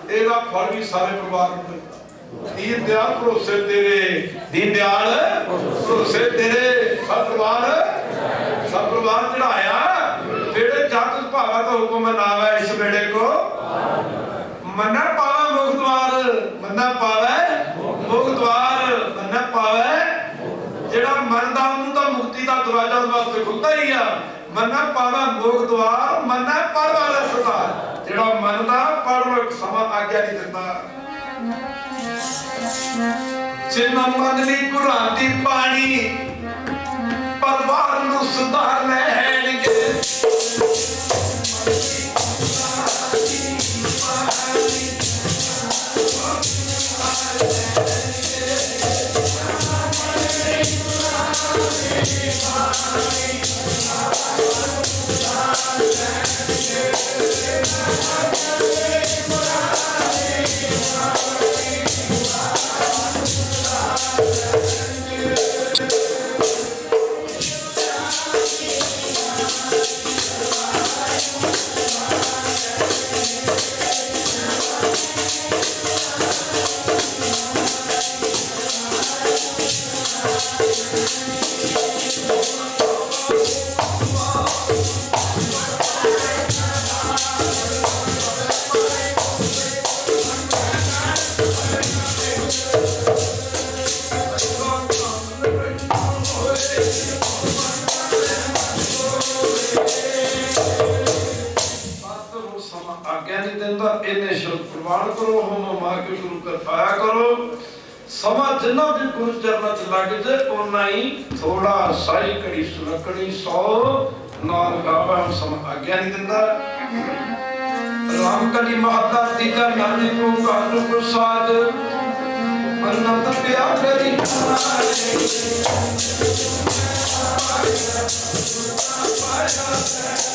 ਇਹਦਾ ਫਲ ਵੀ ਸਾਰੇ ਪਰਿਵਾਰ ਨੂੰ ਮਿਲਦਾ ਦੀਨ ਦਿਆਲ ਭਰੋਸੇ ਤੇਰੇ ਦੀਨ ਦਿਆਲ ਭਰੋਸੇ ਤੇਰੇ ਸਭ ਪਰਿਵਾਰ ਚੜਾਇਆ ਜਿਹੜੇ ਜੱਤ ਭਾਵਾ ਦਾ ਹੁਕਮ ਮਨਾਵੇ ਇਸ ਵੇੜੇ ਕੋ मन्ना पावे मुख द्वार मन्ना पावे मुख द्वार मन्ना पावे जेड़ा मनदा उन्हों दा मुक्ति दा दरवाजा वास्ते खुलदा ही आ मन्ना पावे मुख द्वार मन्ना पर वाला सरदार जेड़ा मनदा पर लो एक समा आज्ञा नहीं दिंदा जिन्ना मन ली कुरान दी पानी परवार नूं सुधार लैणगे शब्द प्रमाण करो, होम मां के गुरु कर पाया करो। समा जिन्ना भी गुरु चरणों च लग जाए उन्ना ही थोड़ा साई कड़ी सुलकड़ी 100 नाल गावा सम आज्ञा नहीं दिंदा। राम कली महता तीजा नानी को काजू प्रसाद अन्नत प्यार करी पाया